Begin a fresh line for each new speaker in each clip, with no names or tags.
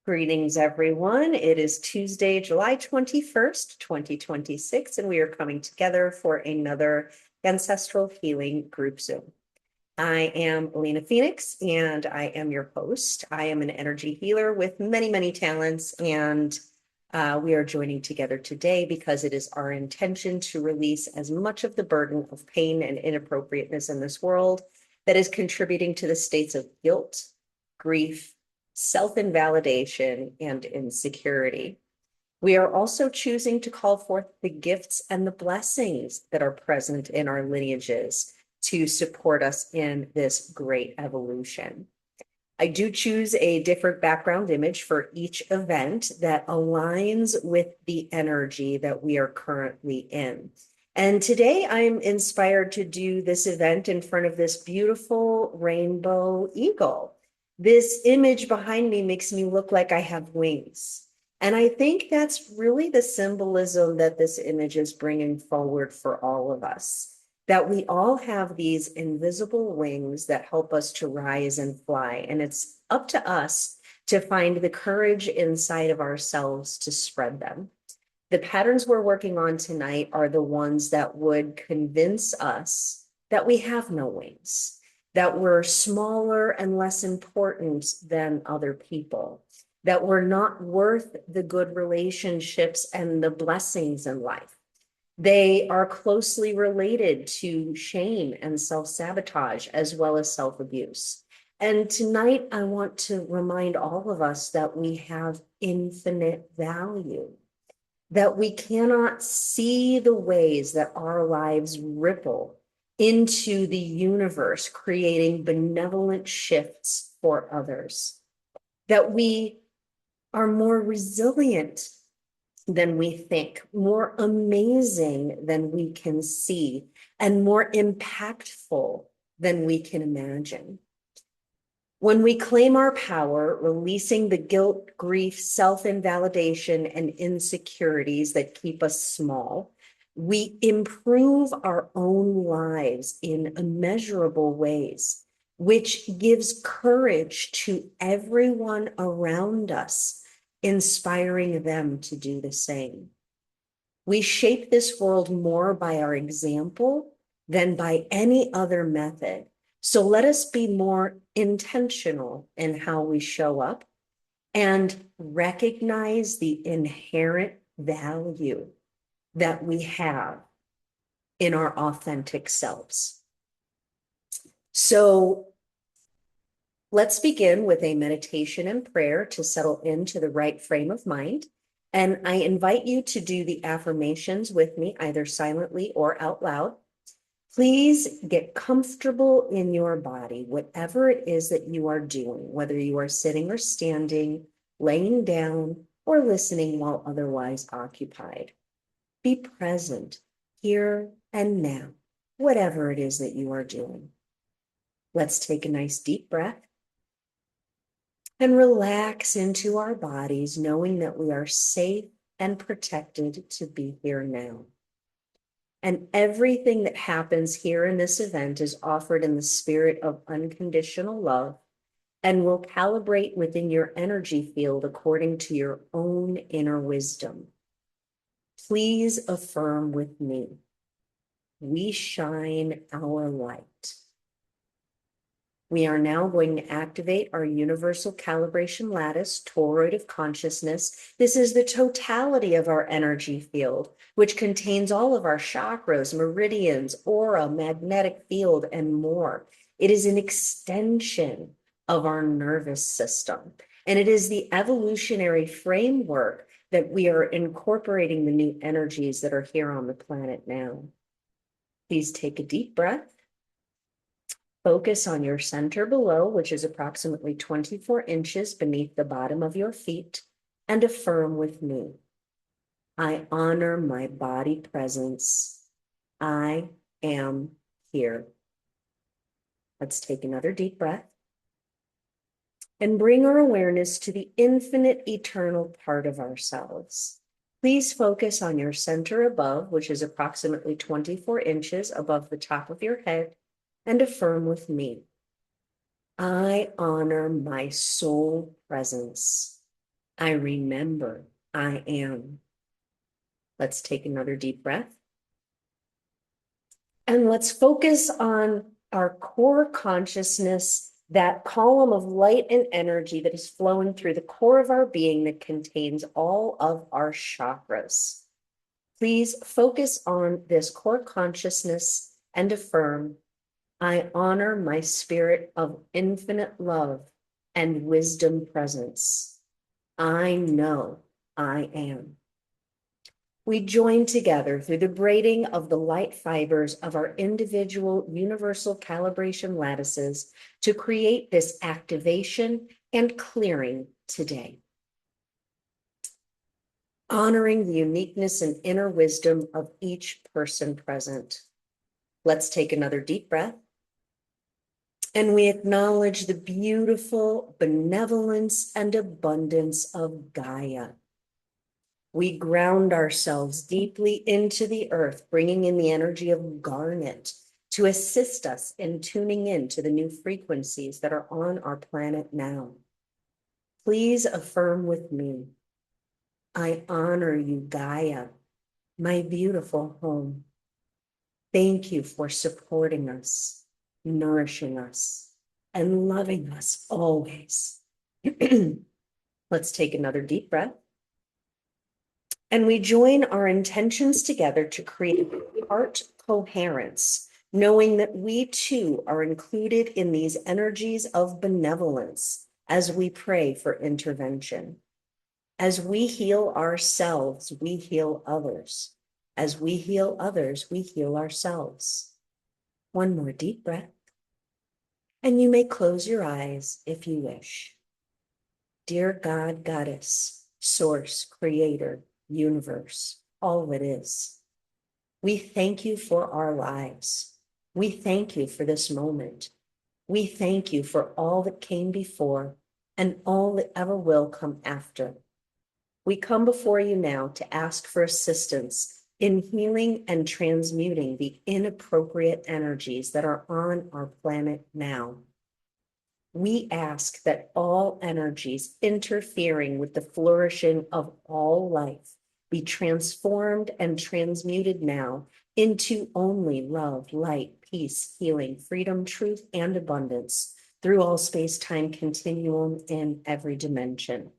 Greetings, everyone. It is Tuesday, July 21st, 2026, and we are coming together for another Ancestral Healing Group Zoom. I am Elena Phoenix, and I am your host. I am an energy healer with many, many talents, and we are joining together today because it is our intention to release as much of the burden of pain and inappropriateness in this world that is contributing to the states of guilt, grief, self-invalidation, and insecurity. We are also choosing to call forth the gifts and the blessings that are present in our lineages to support us in this great evolution. I do choose a different background image for each event that aligns with the energy that we are currently in. And today I'm inspired to do this event in front of this beautiful rainbow eagle. This image behind me makes me look like I have wings. And I think that's really the symbolism that this image is bringing forward for all of us, that we all have these invisible wings that help us to rise and fly. And it's up to us to find the courage inside of ourselves to spread them. The patterns we're working on tonight are the ones that would convince us that we have no wings, that we're smaller and less important than other people, that we're not worth the good relationships and the blessings in life. They are closely related to shame and self-sabotage, as well as self-abuse. And tonight, I want to remind all of us that we have infinite value, that we cannot see the ways that our lives ripple into the universe, creating benevolent shifts for others, that we are more resilient than we think, more amazing than we can see, and more impactful than we can imagine. When we claim our power, releasing the guilt, grief, self-invalidation, and insecurities that keep us small, we improve our own lives in immeasurable ways, which gives courage to everyone around us, inspiring them to do the same. We shape this world more by our example than by any other method. So let us be more intentional in how we show up and recognize the inherent value that we have in our authentic selves. So let's begin with a meditation and prayer to settle into the right frame of mind. And I invite you to do the affirmations with me, either silently or out loud. Please get comfortable in your body, whatever it is that you are doing, whether you are sitting or standing, laying down, or listening while otherwise occupied. Be present here and now, whatever it is that you are doing. Let's take a nice deep breath and relax into our bodies, knowing that we are safe and protected to be here now. And everything that happens here in this event is offered in the spirit of unconditional love and will calibrate within your energy field according to your own inner wisdom. Please affirm with me, we shine our light. We are now going to activate our universal calibration lattice, toroid of consciousness. This is the totality of our energy field, which contains all of our chakras, meridians, aura, magnetic field, and more. It is an extension of our nervous system. And it is the evolutionary framework that we are incorporating the new energies that are here on the planet now. Please take a deep breath. Focus on your center below, which is approximately 24 inches beneath the bottom of your feet, and affirm with me. I honor my body presence. I am here. Let's take another deep breath and bring our awareness to the infinite eternal part of ourselves. Please focus on your center above, which is approximately 24 inches above the top of your head, and affirm with me. I honor my soul presence. I remember I am. Let's take another deep breath. And let's focus on our core consciousness, that column of light and energy that is flowing through the core of our being that contains all of our chakras. Please focus on this core consciousness and affirm, I honor my spirit of infinite love and wisdom presence. I know I am. We join together through the braiding of the light fibers of our individual universal calibration lattices to create this activation and clearing today. Honoring the uniqueness and inner wisdom of each person present. Let's take another deep breath. And we acknowledge the beautiful benevolence and abundance of Gaia. We ground ourselves deeply into the earth, bringing in the energy of garnet to assist us in tuning into the new frequencies that are on our planet now. Please affirm with me, I honor you, Gaia, my beautiful home. Thank you for supporting us, nourishing us, and loving us always. Let's take another deep breath. And we join our intentions together to create heart coherence, knowing that we too are included in these energies of benevolence as we pray for intervention. As we heal ourselves, we heal others. As we heal others, we heal ourselves. One more deep breath. And you may close your eyes if you wish. Dear God, Goddess, Source, Creator, Universe, all that is, we thank you for our lives. We thank you for this moment. We thank you for all that came before and all that ever will come after. We come before you now to ask for assistance in healing and transmuting the inappropriate energies that are on our planet now. We ask that all energies interfering with the flourishing of all life be transformed and transmuted now into only love, light, peace, healing, freedom, truth, and abundance through all space-time continuum in every dimension.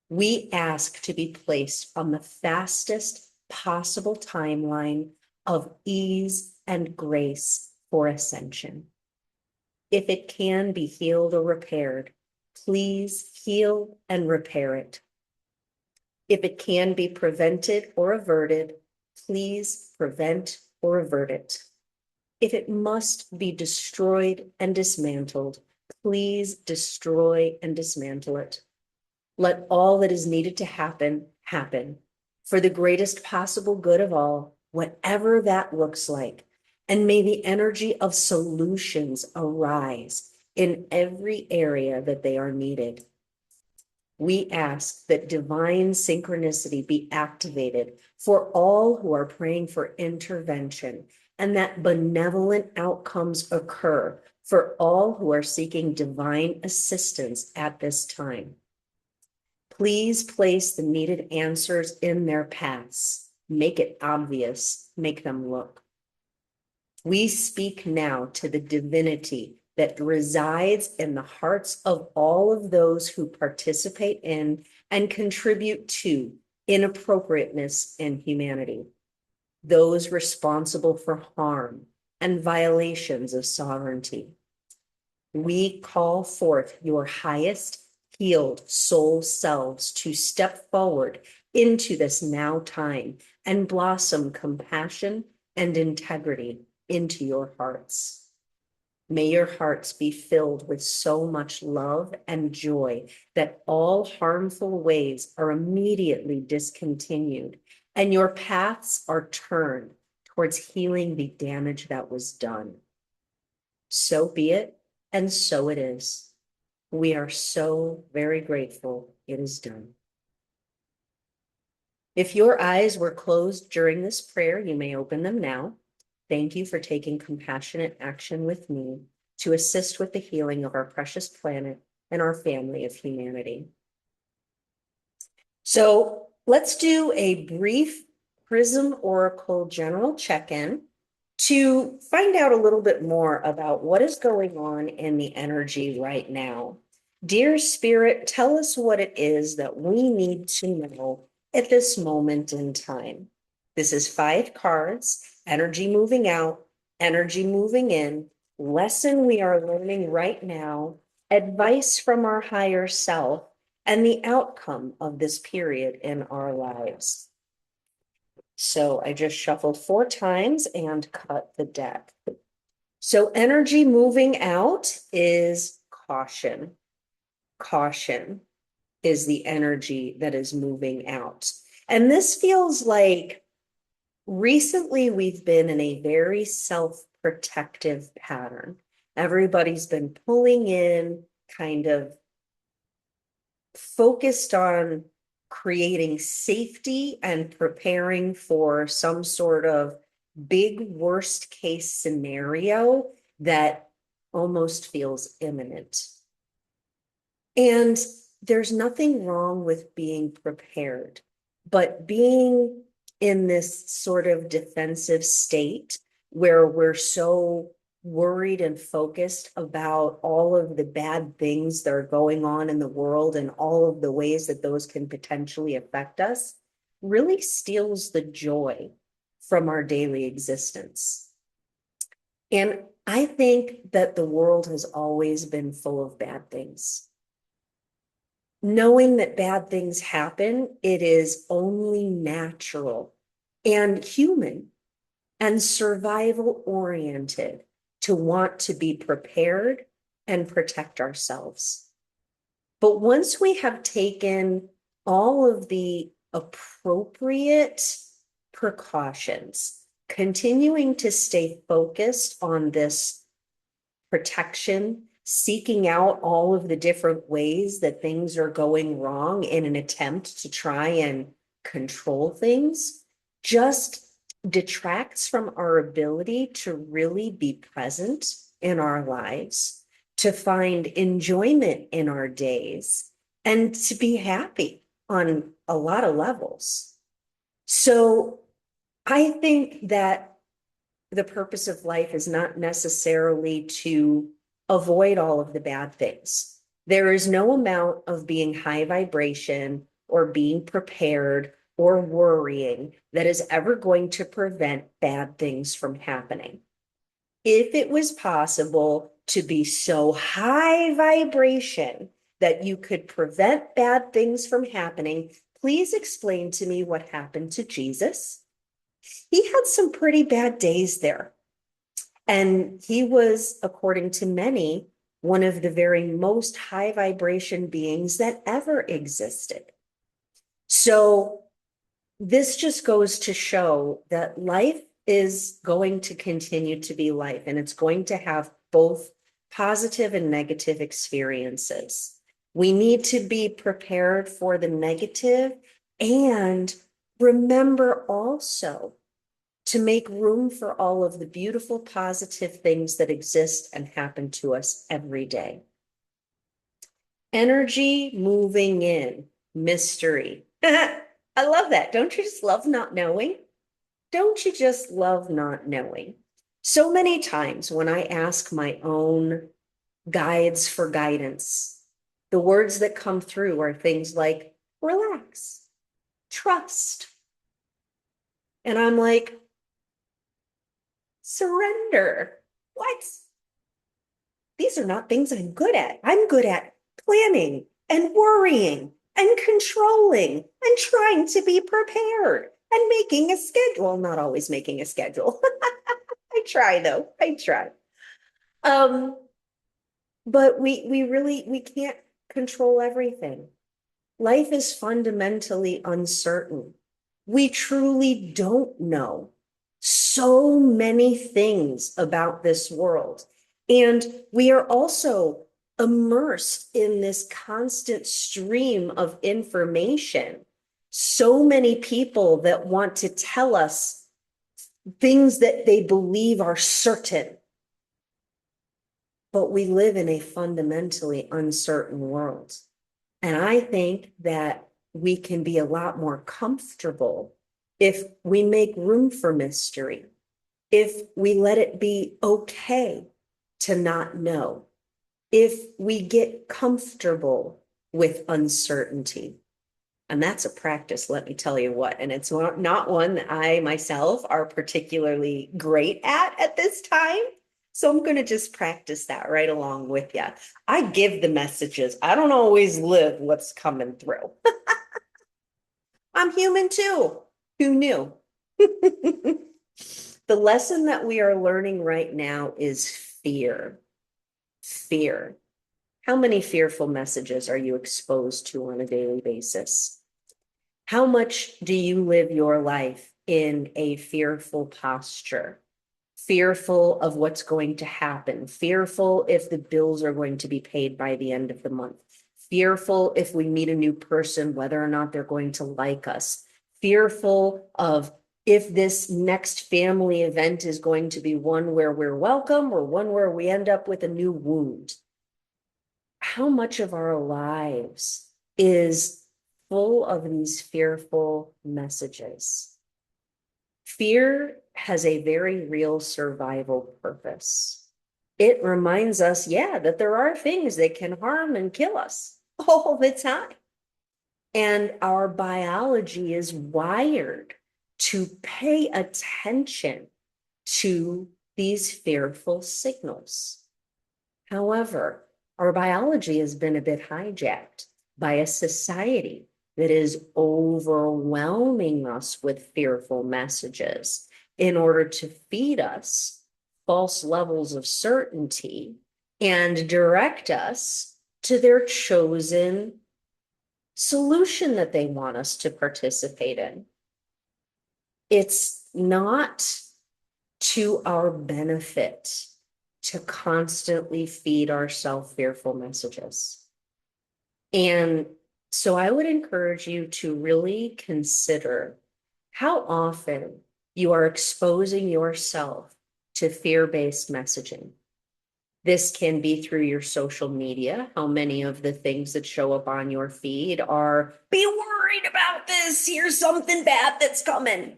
We ask to be placed on the fastest possible timeline of ease and grace for ascension. If it can be healed or repaired, please heal and repair it. If it can be prevented or averted, please prevent or avert it. If it must be destroyed and dismantled, please destroy and dismantle it. Let all that is needed to happen, happen for the greatest possible good of all, whatever that looks like. And may the energy of solutions arise in every area that they are needed. We ask that divine synchronicity be activated for all who are praying for intervention, and that benevolent outcomes occur for all who are seeking divine assistance at this time. Please place the needed answers in their paths. Make it obvious. Make them look. We speak now to the divinity that resides in the hearts of all of those who participate in and contribute to inappropriateness in humanity, those responsible for harm and violations of sovereignty. We call forth your highest healed soul selves to step forward into this now time and blossom compassion and integrity into your hearts. May your hearts be filled with so much love and joy that all harmful ways are immediately discontinued and your paths are turned towards healing the damage that was done. So be it, and so it is. We are so very grateful it is done. If your eyes were closed during this prayer, you may open them now. Thank you for taking compassionate action with me to assist with the healing of our precious planet and our family of humanity. So let's do a brief Prism Oracle general check-in to find out a little bit more about what is going on in the energy right now. Dear Spirit, tell us what it is that we need to know at this moment in time. This is 5 cards, energy moving out, energy moving in, lesson we are learning right now, advice from our higher self, and the outcome of this period in our lives. So I just shuffled 4 times and cut the deck. So energy moving out is caution. Caution is the energy that is moving out. And this feels like recently we've been in a very self-protective pattern. Everybody's been pulling in, kind of focused on creating safety and preparing for some sort of big worst case scenario that almost feels imminent. And there's nothing wrong with being prepared, but being in this sort of defensive state where we're so worried and focused about all of the bad things that are going on in the world and all of the ways that those can potentially affect us really steals the joy from our daily existence. And I think that the world has always been full of bad things. Knowing that bad things happen, it is only natural and human and survival oriented to want to be prepared and protect ourselves. But once we have taken all of the appropriate precautions, continuing to stay focused on this protection, seeking out all of the different ways that things are going wrong in an attempt to try and control things, just detracts from our ability to really be present in our lives, to find enjoyment in our days, and to be happy on a lot of levels. So I think that the purpose of life is not necessarily to avoid all of the bad things. There is no amount of being high vibration or being prepared or worrying that is ever going to prevent bad things from happening. If it was possible to be so high vibration that you could prevent bad things from happening, please explain to me what happened to Jesus. He had some pretty bad days there. And he was, according to many, one of the very most high vibration beings that ever existed. So this just goes to show that life is going to continue to be life, and it's going to have both positive and negative experiences. We need to be prepared for the negative and remember also to make room for all of the beautiful, positive things that exist and happen to us every day. Energy moving in, mystery. I love that. Don't you just love not knowing? Don't you just love not knowing? So many times when I ask my own guides for guidance, the words that come through are things like relax, trust. And I'm like, surrender. What? These are not things I'm good at. I'm good at planning and worrying and controlling and trying to be prepared and making a schedule. Well, not always making a schedule. I try though. I try. But we can't control everything. Life is fundamentally uncertain. We truly don't know so many things about this world. And we are also immersed in this constant stream of information. So many people that want to tell us things that they believe are certain. But we live in a fundamentally uncertain world. And I think that we can be a lot more comfortable if we make room for mystery, if we let it be okay to not know, if we get comfortable with uncertainty. And that's a practice, let me tell you what. And it's not one that I myself are particularly great at this time. So I'm going to just practice that right along with you. I give the messages. I don't always live what's coming through. I'm human too. Who knew? The lesson that we are learning right now is fear. Fear. How many fearful messages are you exposed to on a daily basis? How much do you live your life in a fearful posture? Fearful of what's going to happen, fearful if the bills are going to be paid by the end of the month, fearful if we meet a new person, whether or not they're going to like us, fearful of if this next family event is going to be one where we're welcome or one where we end up with a new wound. How much of our lives is full of these fearful messages? Fear has a very real survival purpose. It reminds us, yeah, that there are things that can harm and kill us all the time. And our biology is wired to pay attention to these fearful signals. However, our biology has been a bit hijacked by a society that is overwhelming us with fearful messages in order to feed us false levels of certainty and direct us to their chosen solution that they want us to participate in. It's not to our benefit to constantly feed ourselves fearful messages. And so I would encourage you to really consider how often you are exposing yourself to fear-based messaging. This can be through your social media. How many of the things that show up on your feed are, be worried about this, here's something bad that's coming.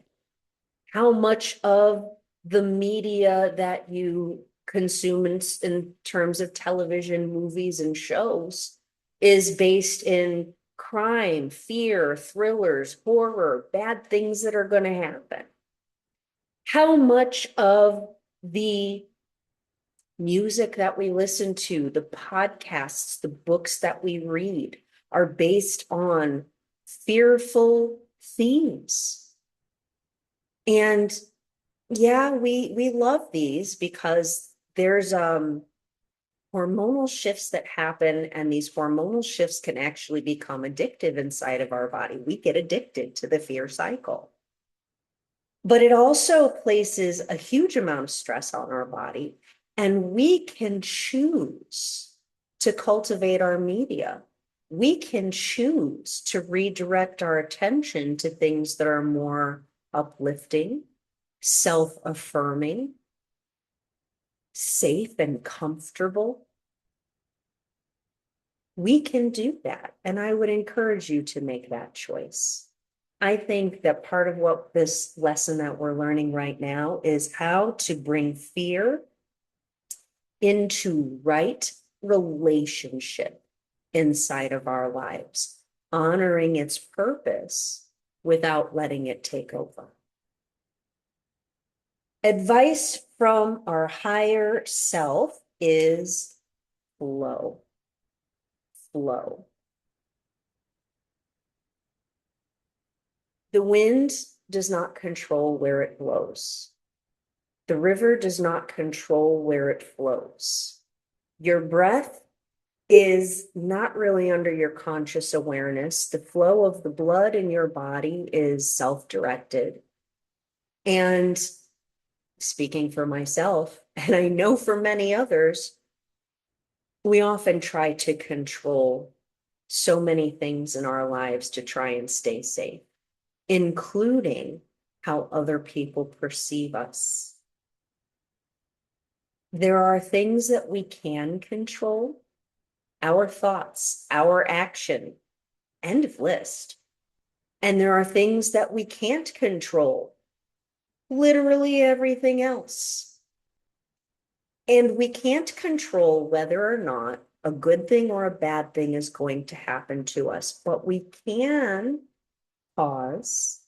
How much of the media that you consume in terms of television, movies, and shows is based in crime, fear, thrillers, horror, bad things that are going to happen? How much of the music that we listen to, the podcasts, the books that we read are based on fearful themes? And yeah, we love these because there's hormonal shifts that happen, and these hormonal shifts can actually become addictive inside of our body. We get addicted to the fear cycle. But it also places a huge amount of stress on our body, and we can choose to cultivate our media. We can choose to redirect our attention to things that are more uplifting, self-affirming, safe and comfortable. We can do that, and I would encourage you to make that choice. I think that part of what this lesson that we're learning right now is how to bring fear into right relationship inside of our lives, honoring its purpose without letting it take over. Advice from our higher self is flow. Flow. The wind does not control where it blows. The river does not control where it flows. Your breath is not really under your conscious awareness. The flow of the blood in your body is self-directed. And speaking for myself, and I know for many others, we often try to control so many things in our lives to try and stay safe, including how other people perceive us. There are things that we can control: our thoughts, our action. End of list. And there are things that we can't control, literally everything else. And we can't control whether or not a good thing or a bad thing is going to happen to us, but we can pause,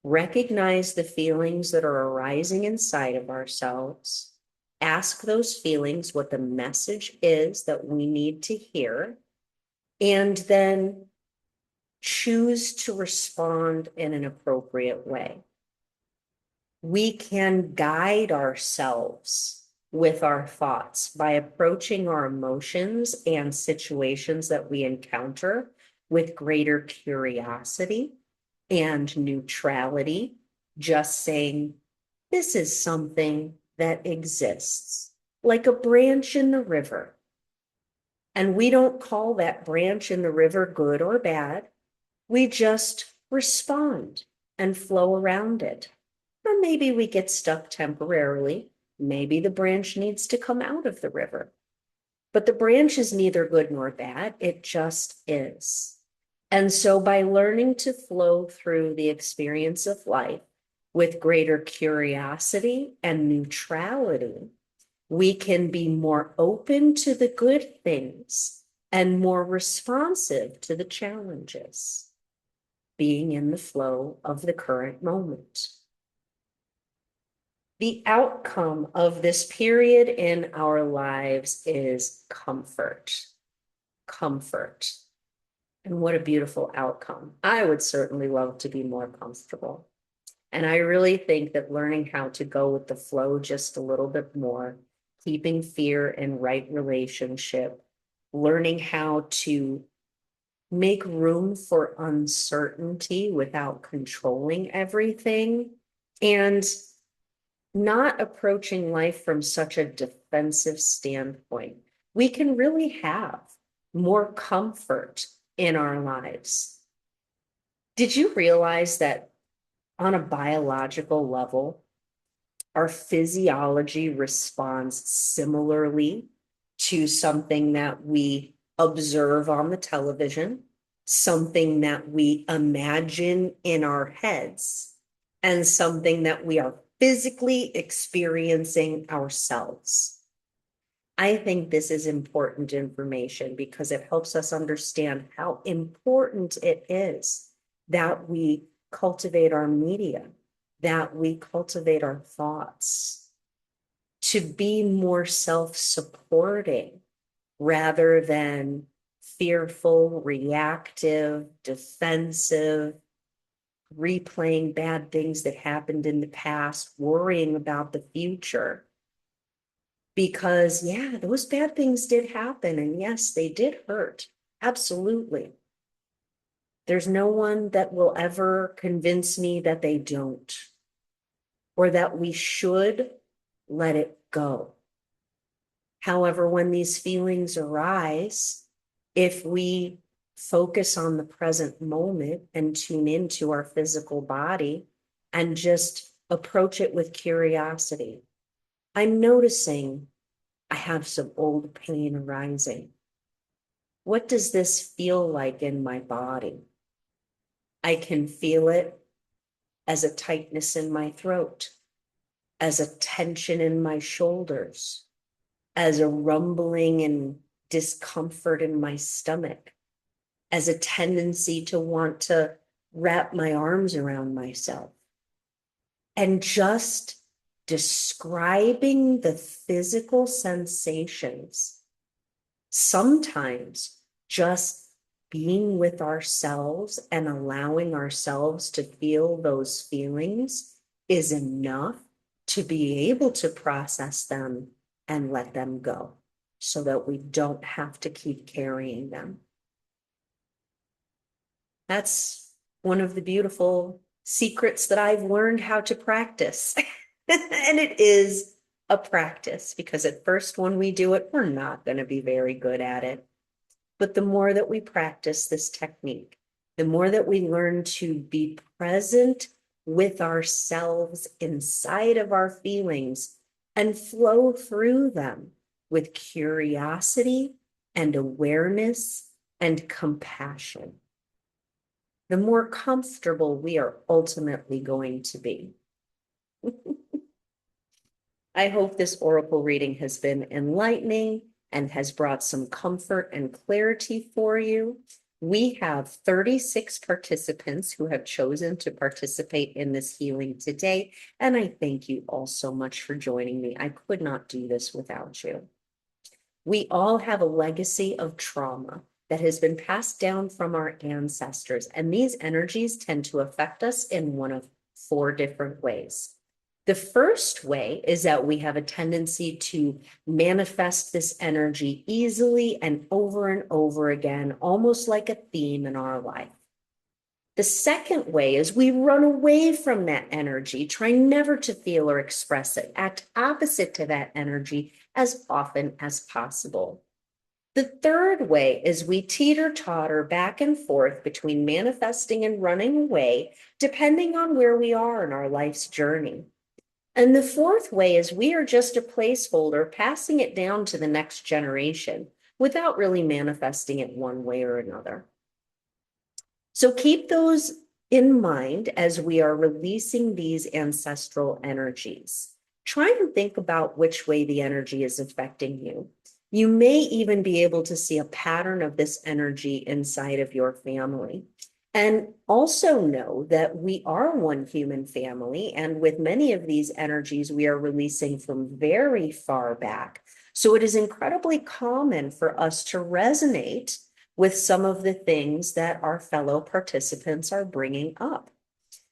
recognize the feelings that are arising inside of ourselves, ask those feelings what the message is that we need to hear, and then choose to respond in an appropriate way. We can guide ourselves with our thoughts by approaching our emotions and situations that we encounter with greater curiosity and neutrality, just saying, this is something that exists, like a branch in the river. And we don't call that branch in the river good or bad. We just respond and flow around it. Or maybe we get stuck temporarily. Maybe the branch needs to come out of the river. But the branch is neither good nor bad. It just is. And so by learning to flow through the experience of life with greater curiosity and neutrality, we can be more open to the good things and more responsive to the challenges, being in the flow of the current moment. The outcome of this period in our lives is comfort. Comfort. And what a beautiful outcome. I would certainly love to be more comfortable. And I really think that learning how to go with the flow just a little bit more, keeping fear in right relationship, learning how to make room for uncertainty without controlling everything, and not approaching life from such a defensive standpoint. We can really have more comfort in our lives. Did you realize that on a biological level, our physiology responds similarly to something that we observe on the television, something that we imagine in our heads, and something that we are physically experiencing ourselves? I think this is important information because it helps us understand how important it is that we cultivate our media, that we cultivate our thoughts, to be more self-supporting rather than fearful, reactive, defensive, replaying bad things that happened in the past, worrying about the future. Because, yeah, those bad things did happen. And yes, they did hurt. Absolutely. There's no one that will ever convince me that they don't, or that we should let it go. However, when these feelings arise, if we focus on the present moment and tune into our physical body and just approach it with curiosity, I'm noticing I have some old pain arising. What does this feel like in my body? I can feel it as a tightness in my throat, as a tension in my shoulders, as a rumbling and discomfort in my stomach, as a tendency to want to wrap my arms around myself. And just describing the physical sensations, sometimes just being with ourselves and allowing ourselves to feel those feelings is enough to be able to process them and let them go so that we don't have to keep carrying them. That's one of the beautiful secrets that I've learned how to practice. And it is a practice because at first when we do it, we're not going to be very good at it. But the more that we practice this technique, the more that we learn to be present with ourselves inside of our feelings and flow through them with curiosity and awareness and compassion, the more comfortable we are ultimately going to be. I hope this oracle reading has been enlightening and has brought some comfort and clarity for you. We have 36 participants who have chosen to participate in this healing today, and I thank you all so much for joining me. I could not do this without you. We all have a legacy of trauma that has been passed down from our ancestors, and these energies tend to affect us in one of 4 different ways. The first way is that we have a tendency to manifest this energy easily and over again, almost like a theme in our life. The second way is we run away from that energy, try never to feel or express it, act opposite to that energy as often as possible. The third way is we teeter-totter back and forth between manifesting and running away, depending on where we are in our life's journey. And the fourth way is we are just a placeholder, passing it down to the next generation without really manifesting it one way or another. So keep those in mind as we are releasing these ancestral energies. Try and think about which way the energy is affecting you. You may even be able to see a pattern of this energy inside of your family. And also know that we are one human family, and with many of these energies, we are releasing from very far back. So it is incredibly common for us to resonate with some of the things that our fellow participants are bringing up.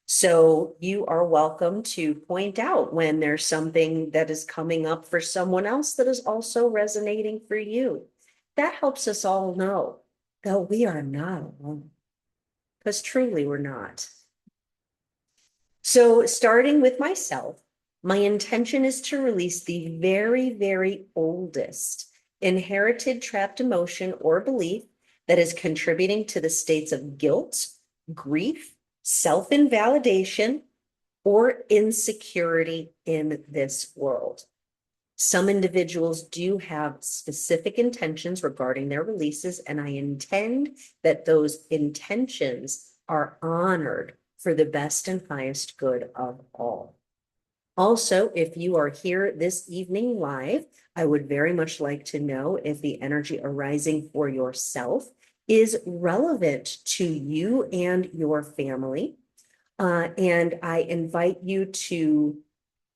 So you are welcome to point out when there's something that is coming up for someone else that is also resonating for you. That helps us all know that we are not alone. Because truly we're not. So starting with myself, my intention is to release the very oldest inherited trapped emotion or belief that is contributing to the states of guilt, grief, self-invalidation, or insecurity in this world. Some individuals do have specific intentions regarding their releases, and I intend that those intentions are honored for the best and highest good of all. Also, if you are here this evening live, I would very much like to know if the energy arising for yourself is relevant to you and your family. And I invite you to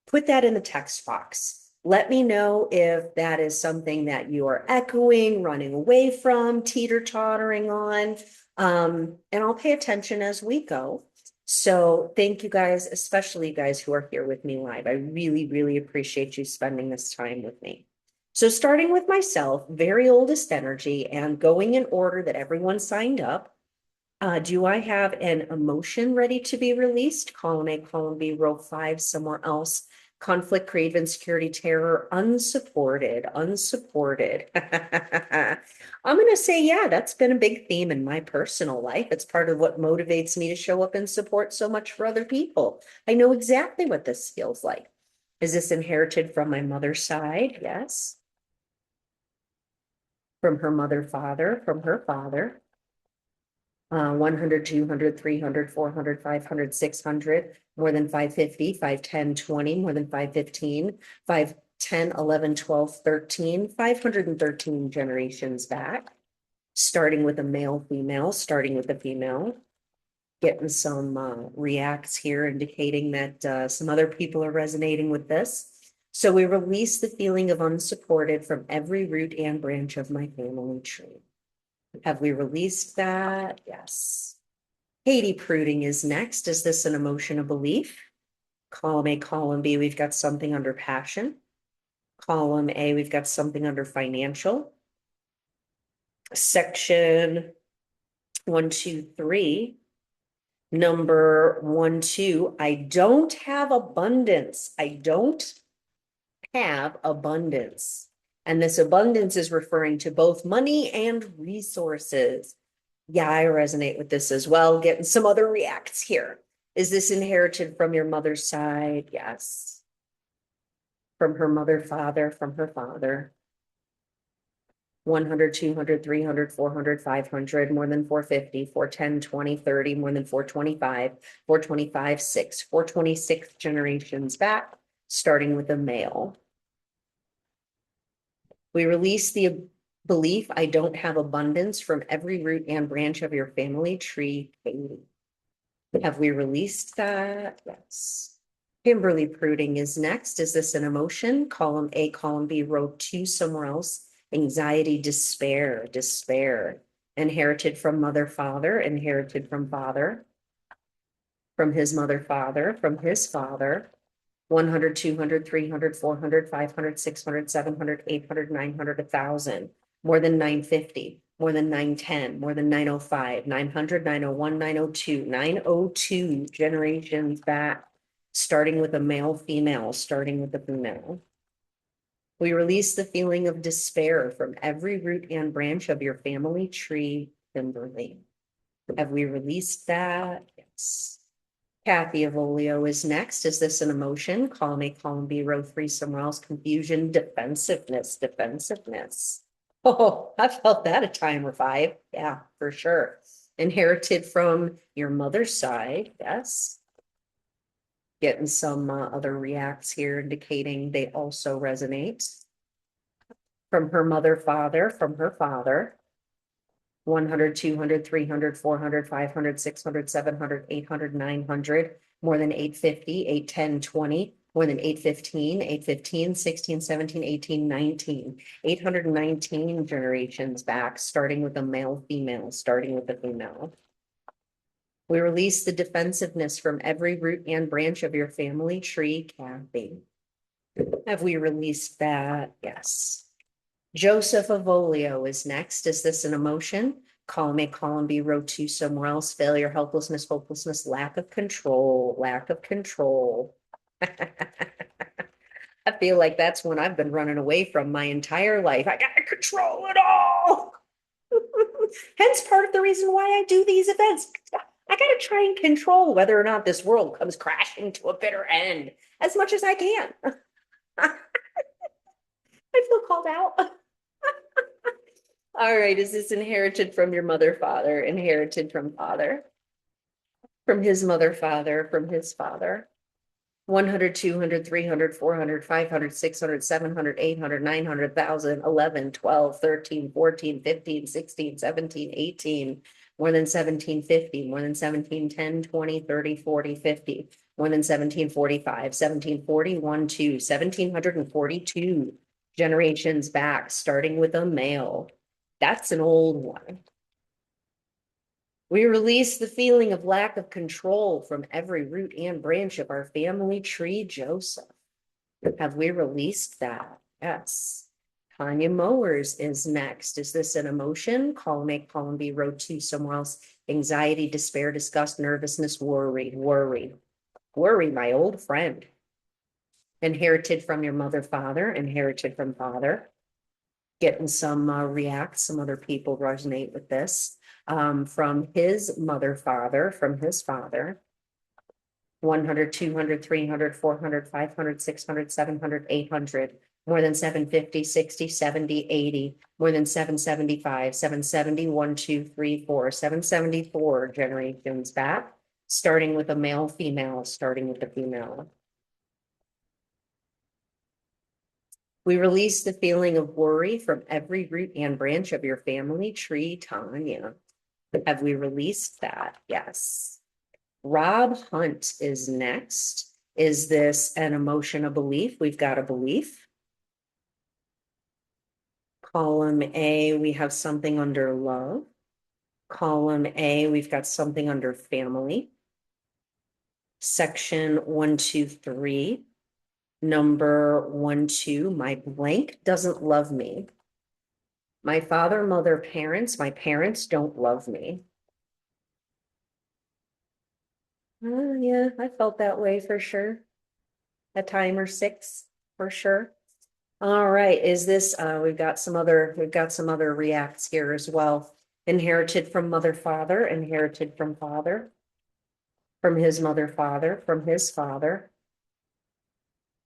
put that in the text box. Let me know if that is something that you are echoing, running away from, teeter-tottering on, and I'll pay attention as we go. So thank you guys, especially you guys who are here with me live. I really appreciate you spending this time with me. So starting with myself, very oldest energy, and going in order that everyone signed up. Do I have an emotion ready to be released? Column A, column B, row 5, somewhere else. Conflict, creative insecurity, terror, unsupported. I'm going to say, yeah, that's been a big theme in my personal life. It's part of what motivates me to show up and support so much for other people. I know exactly what this feels like. Is this inherited from my mother's side? Yes. From her mother, father, from her father. 100, 200, 300, 400, 500, 600, more than 550, 5, 10, 20, more than 515, 5, 10, 11, 12, 13, 513 generations back, starting with a male, female, starting with a female, getting some reacts here indicating that some other people are resonating with this. So we release the feeling of unsupported from every root and branch of my family tree. Have we released that? Yes. Haiti pruding is next. Is this an emotion of belief? Column A, column B, we've got something under passion. Column A, we've got something under financial. Section 1, 2, 3. Number 1, 2, I don't have abundance. I don't have abundance. And this abundance is referring to both money and resources. Yeah, I resonate with this as well. Getting some other reacts here. Is this inherited from your mother's side? Yes. From her mother, father, from her father. 100, 200, 300, 400, 500, more than 450, 410, 20, 30, more than 425, 425, 6, 426 generations back, starting with a male. We release the belief I don't have abundance from every root and branch of your family tree. Have we released that? Yes. Kimberly Pruding is next. Is this an emotion? Column A, column B, row 2 somewhere else. Anxiety, despair, despair. Inherited from mother, father, inherited from father, from his mother, father, from his father. 100, 200, 300, 400, 500, 600, 700, 800, 900, 1,000. More than 950, more than 910, more than 905, 900, 901, 902, 902 generations back, starting with a male, female, starting with a female. We release the feeling of despair from every root and branch of your family tree, Kimberly. Have we released that? Yes. Kathy Avolio is next. Is this an emotion? Column A, column B, row 3, somewhere else. Confusion, defensiveness, defensiveness. Oh, I felt that a time or 5. Yeah, for sure. Inherited from your mother's side. Yes. Getting some other reacts here indicating they also resonate. From her mother, father, from her father. 100, 200, 300, 400, 500, 600, 700, 800, 900, more than 850, 810, 20, more than 815, 815, 16, 17, 18, 19, 819 generations back, starting with a male, female, starting with a female. We release the defensiveness from every root and branch of your family tree, Kathy. Have we released that? Yes. Joseph Avolio is next. Is this an emotion? Column A, column B, row 2 somewhere else. Failure, helplessness, hopelessness, lack of control, lack of control. I feel like that's when I've been running away from my entire life. I gotta control it all. Hence part of the reason why I do these events. I gotta try and control whether or not this world comes crashing to a bitter end as much as I can. I feel called out. All right, is this inherited from your mother, father, inherited from father, from his mother, father, from his father? 100, 200, 300, 400, 500, 600, 700, 800, 900, 1,000, 11, 12, 13, 14, 15, 16, 17, 18, more than 1750, more than 1710, 20, 30, 40, 50, more than 1745, 1741, 2, 1742 generations back, starting with a male. That's an old one. We release the feeling of lack of control from every root and branch of our family tree, Joseph. Have we released that? Yes. Tanya Mowers is next. Is this an emotion? Column A, column B, row 2, somewhere else. Anxiety, despair, disgust, nervousness, worry, worry, worry, my old friend. Inherited from your mother, father, inherited from father. Getting some react, some other people resonate with this. From his mother, father, from his father. 100, 200, 300, 400, 500, 600, 700, 800, more than 750, 60, 70, 80, more than 775, 770, 1, 2, 3, 4, 774 generations back, starting with a male, female, starting with the female. We release the feeling of worry from every root and branch of your family tree, Tanya. Have we released that? Yes. Rob Hunt is next. Is this an emotion, a belief? We've got a belief. Column A, we have something under love. Column A, we've got something under family. Section 1, 2, 3. Number 1, 2, my blank doesn't love me. My father, mother, parents, my parents don't love me. Yeah, I felt that way for sure. A time or 6 for sure. All right, is this we've got some other reacts here as well. Inherited from mother, father, inherited from father, from his mother, father, from his father.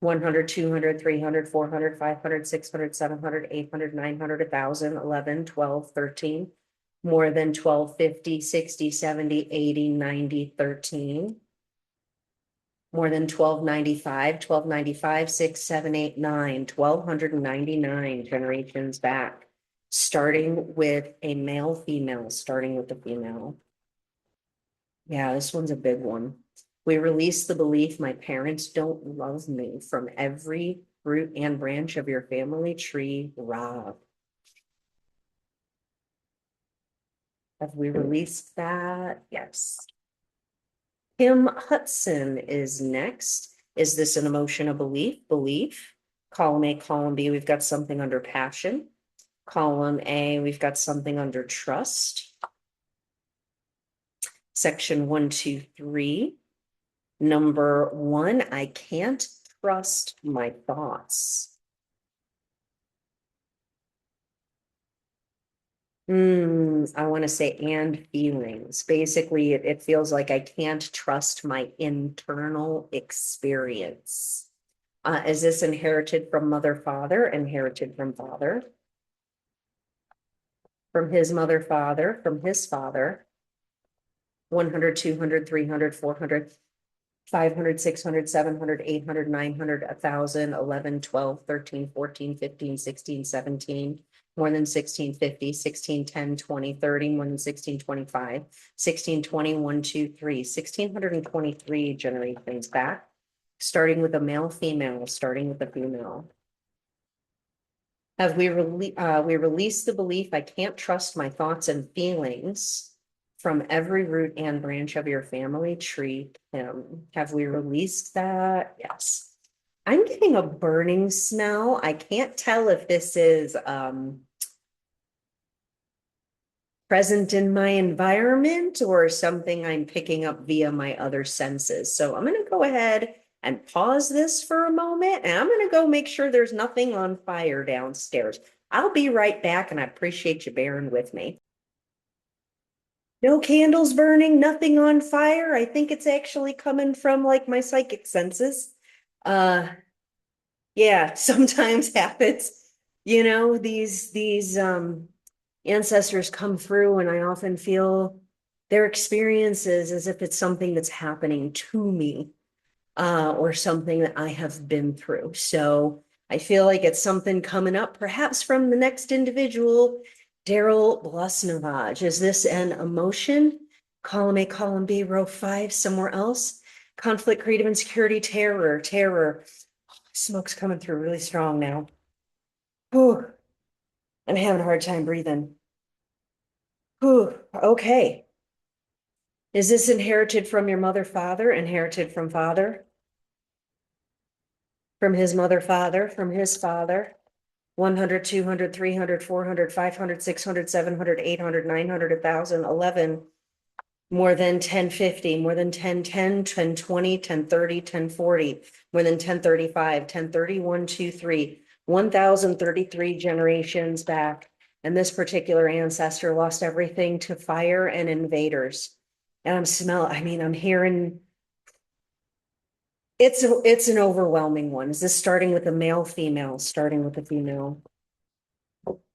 100, 200, 300, 400, 500, 600, 700, 800, 900, 1,000, 11, 12, 13, more than 12, 50, 60, 70, 80, 90, 13, more than 1295, 1295, 6, 7, 8, 9, 1,299 generations back, starting with a male, female, starting with the female. Yeah, this one's a big one. We release the belief my parents don't love me from every root and branch of your family tree, Rob. Have we released that? Yes. Kim Hudson is next. Is this an emotion of belief? Belief. Column A, column B, we've got something under passion. Column A, we've got something under trust. Section 1, 2, 3. Number 1, I can't trust my thoughts. I want to say and feelings. Basically, it feels like I can't trust my internal experience. Is this inherited from mother, father, inherited from father? From his mother, father, from his father? 100, 200, 300, 400, 500, 600, 700, 800, 900, 1,000, 11, 12, 13, 14, 15, 16, 17, more than 16, 50, 16, 10, 20, 30, more than 16, 25, 16, 20, 1, 2, 3, 1,623 generations back, starting with a male, female, starting with a female. Have we released the belief I can't trust my thoughts and feelings from every root and branch of your family tree, Kim? Have we released that? Yes. I'm getting a burning smell. I can't tell if this is present in my environment or something I'm picking up via my other senses. So I'm going to go ahead and pause this for a moment, and I'm going to go make sure there's nothing on fire downstairs. I'll be right back, and I appreciate you bearing with me. No candles burning, nothing on fire. I think it's actually coming from like my psychic senses. Yeah, sometimes happens. You know, these ancestors come through, and I often feel their experiences as if it's something that's happening to me, or something that I have been through. So I feel like it's something coming up, perhaps from the next individual. Daryl Blasnovage, is this an emotion? Column A, column B, row 5, somewhere else. Conflict, creative insecurity, terror, terror. Smoke's coming through really strong now. Whew. I'm having a hard time breathing. Whew. Okay. Is this inherited from your mother, father? Inherited from father? From his mother, father? From his father? 100, 200, 300, 400, 500, 600, 700, 800, 900, 1,000, 11, more than 1050, more than 1010, 1020, 1030, 1040, more than 1035, 1030, 1, 2, 3, 1,033 generations back. And this particular ancestor lost everything to fire and invaders. And I'm hearing, it's an overwhelming one. Is this starting with a male, female, starting with a female?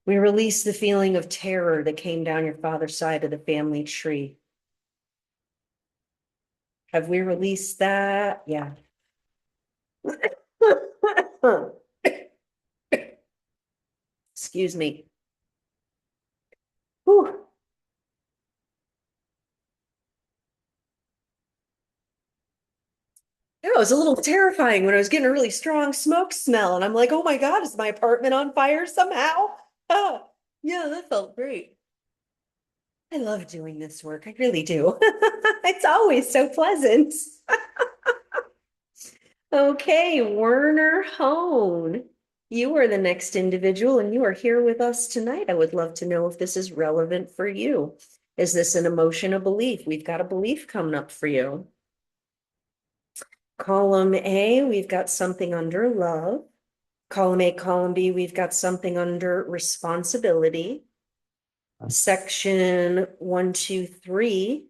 We release the feeling of terror that came down your father's side of the family tree. Have we released that? Yeah. Excuse me. Whew. Yeah, it was a little terrifying when I was getting a really strong smoke smell, and I'm like, oh my God, is my apartment on fire somehow? Oh, yeah, that felt great. I love doing this work. I really do. It's always so pleasant. Okay, Werner Hone, you are the next individual, and you are here with us tonight. I would love to know if this is relevant for you. Is this an emotion, a belief? We've got a belief coming up for you. Column A, we've got something under love. Column A, column B, we've got something under responsibility. Section 1, 2, 3,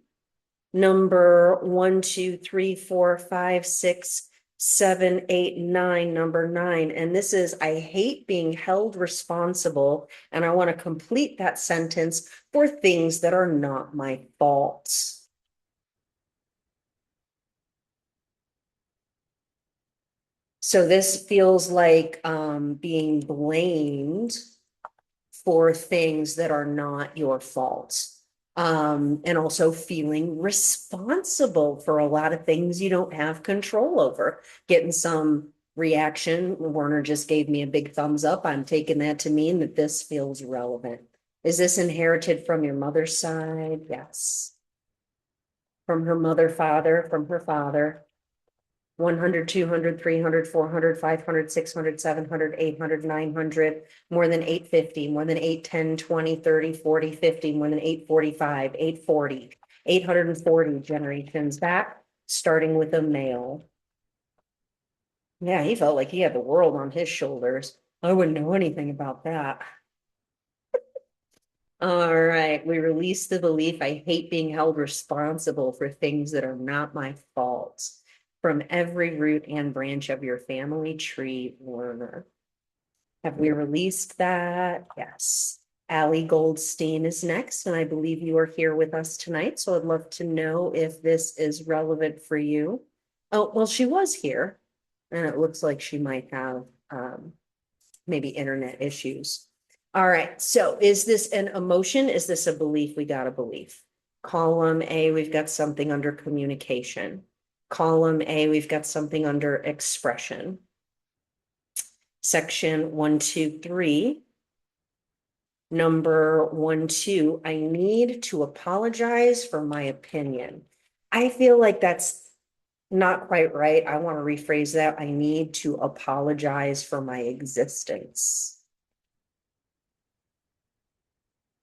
number 1, 2, 3, 4, 5, 6, 7, 8, 9, number 9. And this is, I hate being held responsible, and I want to complete that sentence for things that are not my faults. So this feels like being blamed for things that are not your fault. And also feeling responsible for a lot of things you don't have control over. Getting some reaction. Werner just gave me a big thumbs up. I'm taking that to mean that this feels relevant. Is this inherited from your mother's side? Yes. From her mother, father, from her father. 100, 200, 300, 400, 500, 600, 700, 800, 900, more than 850, more than 810, 20, 30, 40, 50, more than 845, 840, 840 generations back, starting with a male. Yeah, he felt like he had the world on his shoulders. I wouldn't know anything about that. All right, we release the belief I hate being held responsible for things that are not my fault. From every root and branch of your family tree, Werner. Have we released that? Yes. Allie Goldstein is next, and I believe you are here with us tonight. So I'd love to know if this is relevant for you. Oh, well, she was here, and it looks like she might have maybe internet issues. All right. So is this an emotion? Is this a belief? We got a belief. Column A, we've got something under communication. Column A, we've got something under expression. Section 1, 2, 3. Number 1, 2, I need to apologize for my opinion. I feel like that's not quite right. I want to rephrase that. I need to apologize for my existence.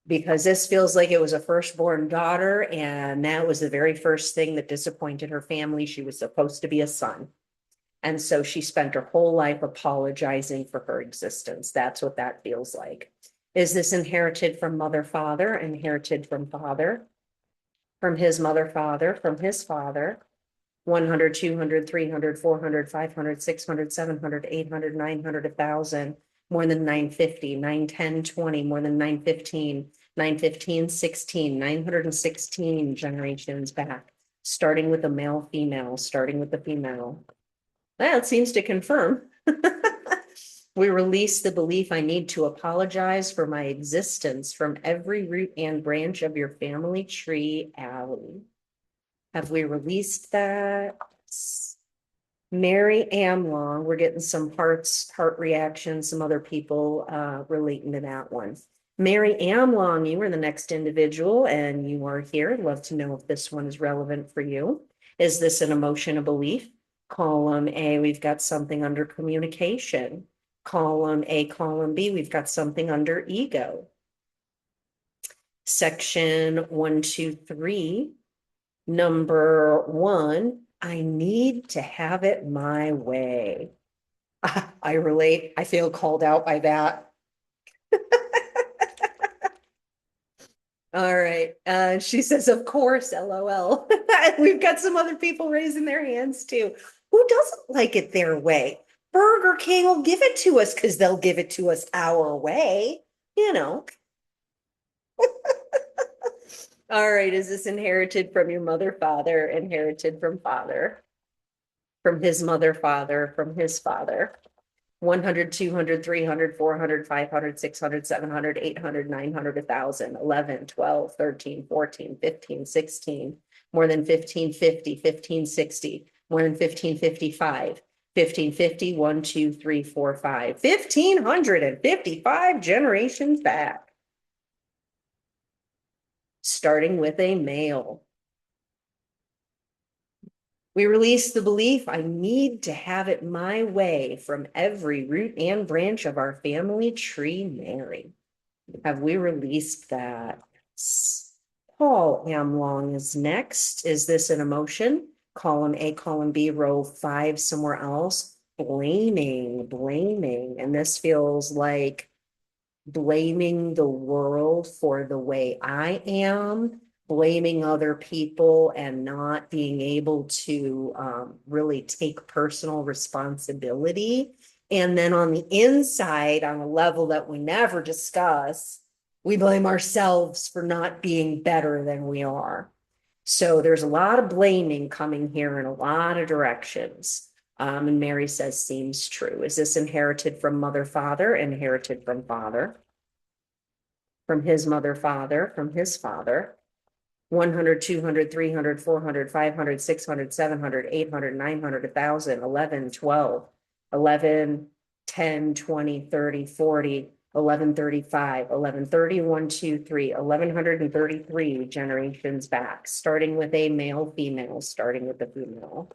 Because this feels like it was a firstborn daughter, and that was the very first thing that disappointed her family. She was supposed to be a son. And so she spent her whole life apologizing for her existence. That's what that feels like. Is this inherited from mother, father, inherited from father, from his mother, father, from his father? 100, 200, 300, 400, 500, 600, 700, 800, 900, 1,000, more than 950, 910, 20, more than 915, 915, 16, 916 generations back, starting with a male, female, starting with the female. That seems to confirm. We release the belief I need to apologize for my existence from every root and branch of your family tree, Allie. Have we released that? Mary Amlong, we're getting some heart reactions, some other people relating to that one. Mary Amlong, you are the next individual and you are here. I'd love to know if this one is relevant for you. Is this an emotion, a belief? Column A, we've got something under communication. Column A, column B, we've got something under ego. Section 1, 2, 3. Number 1, I need to have it my way. I relate. I feel called out by that. All right. She says, of course, LOL. We've got some other people raising their hands too. Who doesn't like it their way? Burger King will give it to us because they'll give it to us our way, you know. All right. Is this inherited from your mother, father, inherited from father, from his mother, father, from his father? 100, 200, 300, 400, 500, 600, 700, 800, 900, 1,000, 11, 12, 13, 14, 15, 16, more than 1550, 1560, more than 1555, 1550, 1, 2, 3, 4, 5, 1,555 generations back. Starting with a male. We release the belief I need to have it my way from every root and branch of our family tree, Mary. Have we released that? Paul Amlong is next. Is this an emotion? Column A, column B, row 5, somewhere else. Blaming. And this feels like blaming the world for the way I am, blaming other people and not being able to really take personal responsibility. And then on the inside, on a level that we never discuss, we blame ourselves for not being better than we are. So there's a lot of blaming coming here in a lot of directions. And Mary says, seems true. Is this inherited from mother, father, inherited from father, from his mother, father, from his father? 100, 200, 300, 400, 500, 600, 700, 800, 900, 1,000, 11, 12, 11, 10, 20, 30, 40, 1135, 1130, 1, 2, 3, 1133 generations back, starting with a male, female, starting with the female.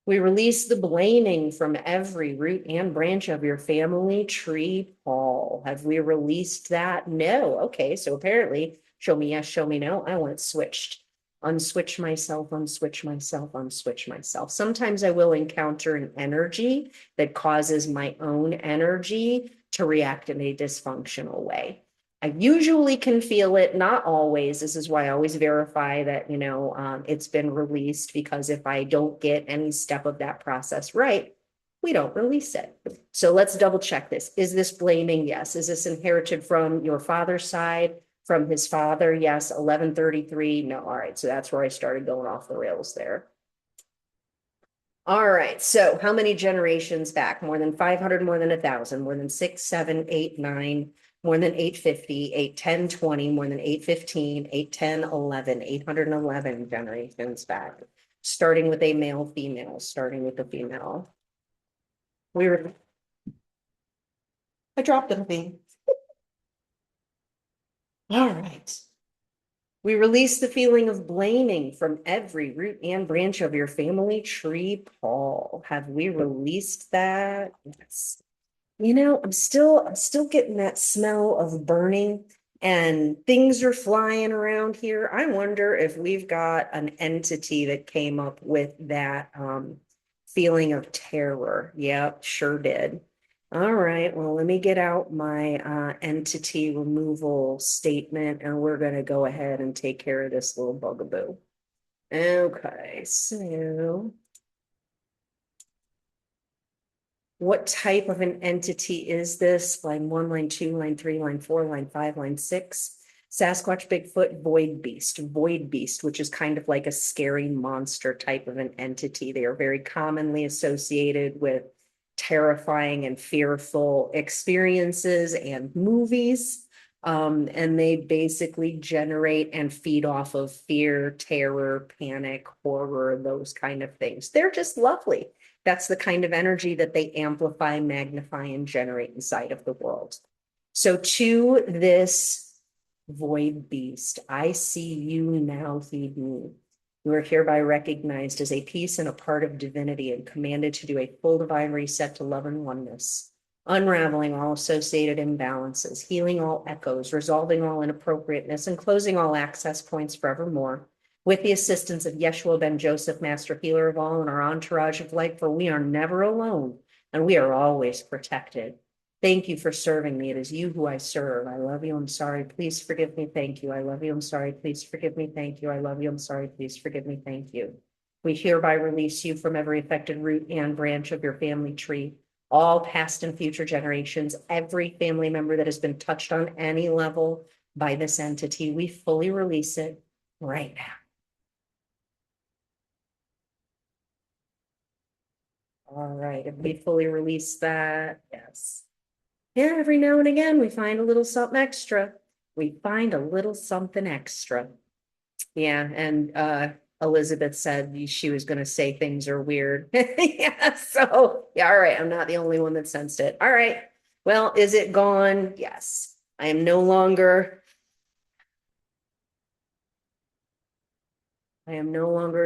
We release the blaming from every root and branch of your family tree, Paul. Have we released that? No. Okay, so apparently, show me yes, show me no. I want it switched. Unswitch myself, unswitch myself, unswitch myself. Sometimes I will encounter an energy that causes my own energy to react in a dysfunctional way. I usually can feel it, not always. This is why I always verify that, it's been released, because if I don't get any step of that process right, we don't release it. So let's double check this. Is this blaming? Yes. Is this inherited from your father's side, from his father? Yes. 1133. No. All right. So that's where I started going off the rails there. All right. So how many generations back? More than 500, more than 1,000, more than 6, 7, 8, 9, more than 850, 8, 10, 20, more than 815, 8, 10, 11, 811 generations back, starting with a male, female, starting with a female. I dropped a thing. All right. We release the feeling of blaming from every root and branch of your family tree, Paul. Have we released that? Yes. I'm still getting that smell of burning, and things are flying around here. I wonder if we've got an entity that came up with that feeling of terror. Yep, sure did. All right, well, let me get out my entity removal statement, and we're going to go ahead and take care of this little bugaboo. Okay, so what type of an entity is this? Line 1, line 2, line 3, line 4, line 5, line 6. Sasquatch, Bigfoot, Void Beast, which is kind of like a scary monster type of an entity. They are very commonly associated with terrifying and fearful experiences and movies. And they basically generate and feed off of fear, terror, panic, horror, those kind of things. They're just lovely. That's the kind of energy that they amplify, magnify, and generate inside of the world. So to this void beast, I see you now, heed me. You are hereby recognized as a piece and a part of divinity and commanded to do a full divine reset to love and oneness, unraveling all associated imbalances, healing all echoes, resolving all inappropriateness, and closing all access points forevermore, with the assistance of Yeshua ben Joseph, master healer of all, and our entourage of light, for we are never alone, and we are always protected. Thank you for serving me. It is you who I serve. I love you. I'm sorry. Please forgive me. Thank you. I love you. I'm sorry. Please forgive me. Thank you. I love you. I'm sorry. Please forgive me. Thank you. We hereby release you from every affected root and branch of your family tree, all past and future generations, every family member that has been touched on any level by this entity. We fully release it right now. All right, if we fully release that, yes. Yeah, every now and again, we find a little something extra. We find a little something extra. Yeah, and Elizabeth said she was going to say things are weird. Yeah, so, yeah, all right, I'm not the only one that sensed it. All right, well, is it gone? Yes, I am no longer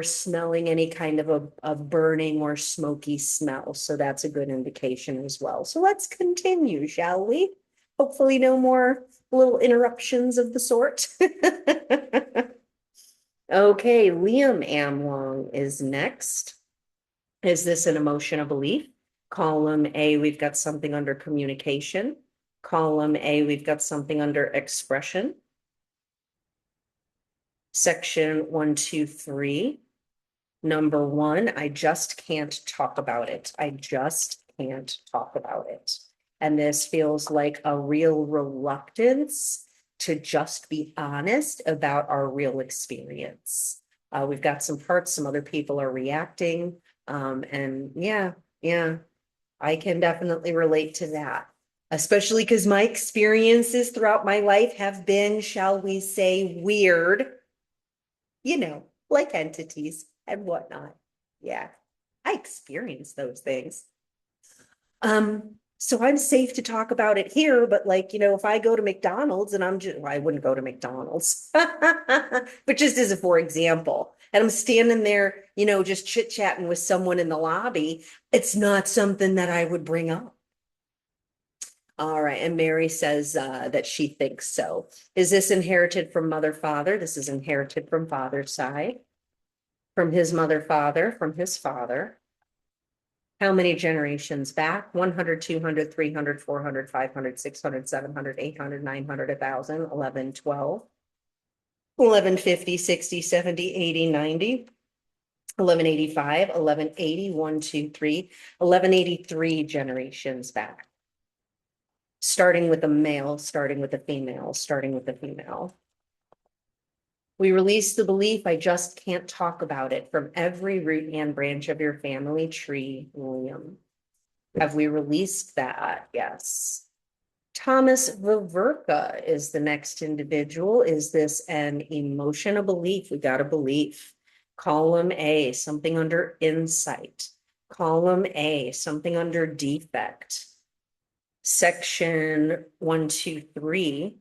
smelling any kind of a burning or smoky smell. So that's a good indication as well. So let's continue, shall we? Hopefully no more little interruptions of the sort. Okay, Liam Amlong is next. Is this an emotion of belief? Column A, we've got something under communication. Column A, we've got something under expression. Section 1, 2, 3. Number 1, I just can't talk about it. I just can't talk about it. And this feels like a real reluctance to just be honest about our real experience. We've got some parts, some other people are reacting. And yeah, I can definitely relate to that, especially because my experiences throughout my life have been, shall we say, weird, like entities and whatnot. Yeah, I experienced those things. So I'm safe to talk about it here, but if I go to McDonald's and well, I wouldn't go to McDonald's, but just as a for example, and I'm standing there, just chit-chatting with someone in the lobby, it's not something that I would bring up. All right, and Mary says that she thinks so. Is this inherited from mother, father? This is inherited from father's side, from his mother, father, from his father. How many generations back? 100, 200, 300, 400, 500, 600, 700, 800, 900, 1,000, 11, 12, 1150, 60, 70, 80, 90, 1185, 1180, 1, 2, 3, 1183 generations back. Starting with a male, starting with a female, starting with a female. We release the belief, I just can't talk about it, from every root and branch of your family tree, William. Have we released that? Yes. Thomas Viverka is the next individual. Is this an emotion, a belief? We got a belief. Column A, something under insight. Column A, something under defect. Section 1, 2, 3.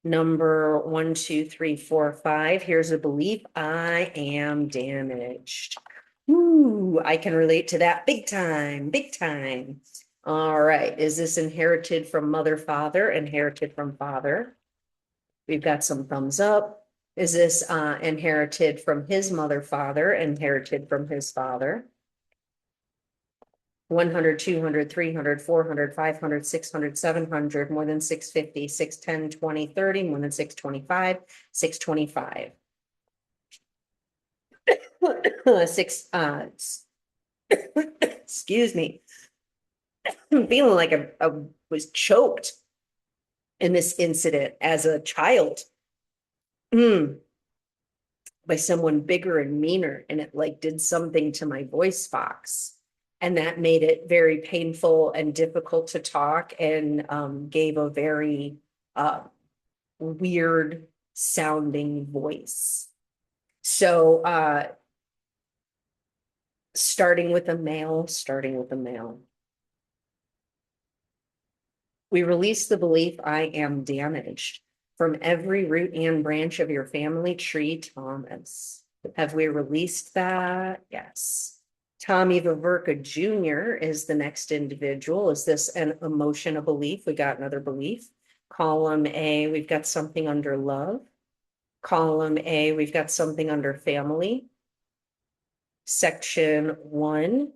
Number 1, 2, 3, 4, 5. Here's a belief. I am damaged. Ooh, I can relate to that big time, big time. All right. Is this inherited from mother, father, inherited from father? We've got some thumbs up. Is this inherited from his mother, father, inherited from his father? 100, 200, 300, 400, 500, 600, 700, more than 650, 610, 20, 30, more than 625, 625. Excuse me. I'm feeling like I was choked in this incident as a child. By someone bigger and meaner, and it did something to my voice box. And that made it very painful and difficult to talk, and gave a very weird sounding voice. So starting with a male. We release the belief, I am damaged, from every root and branch of your family tree, Thomas. Have we released that? Yes. Tommy Viverka Jr. is the next individual. Is this an emotion, a belief? We got another belief. Column A, we've got something under love. Column A, we've got something under family. Section 1.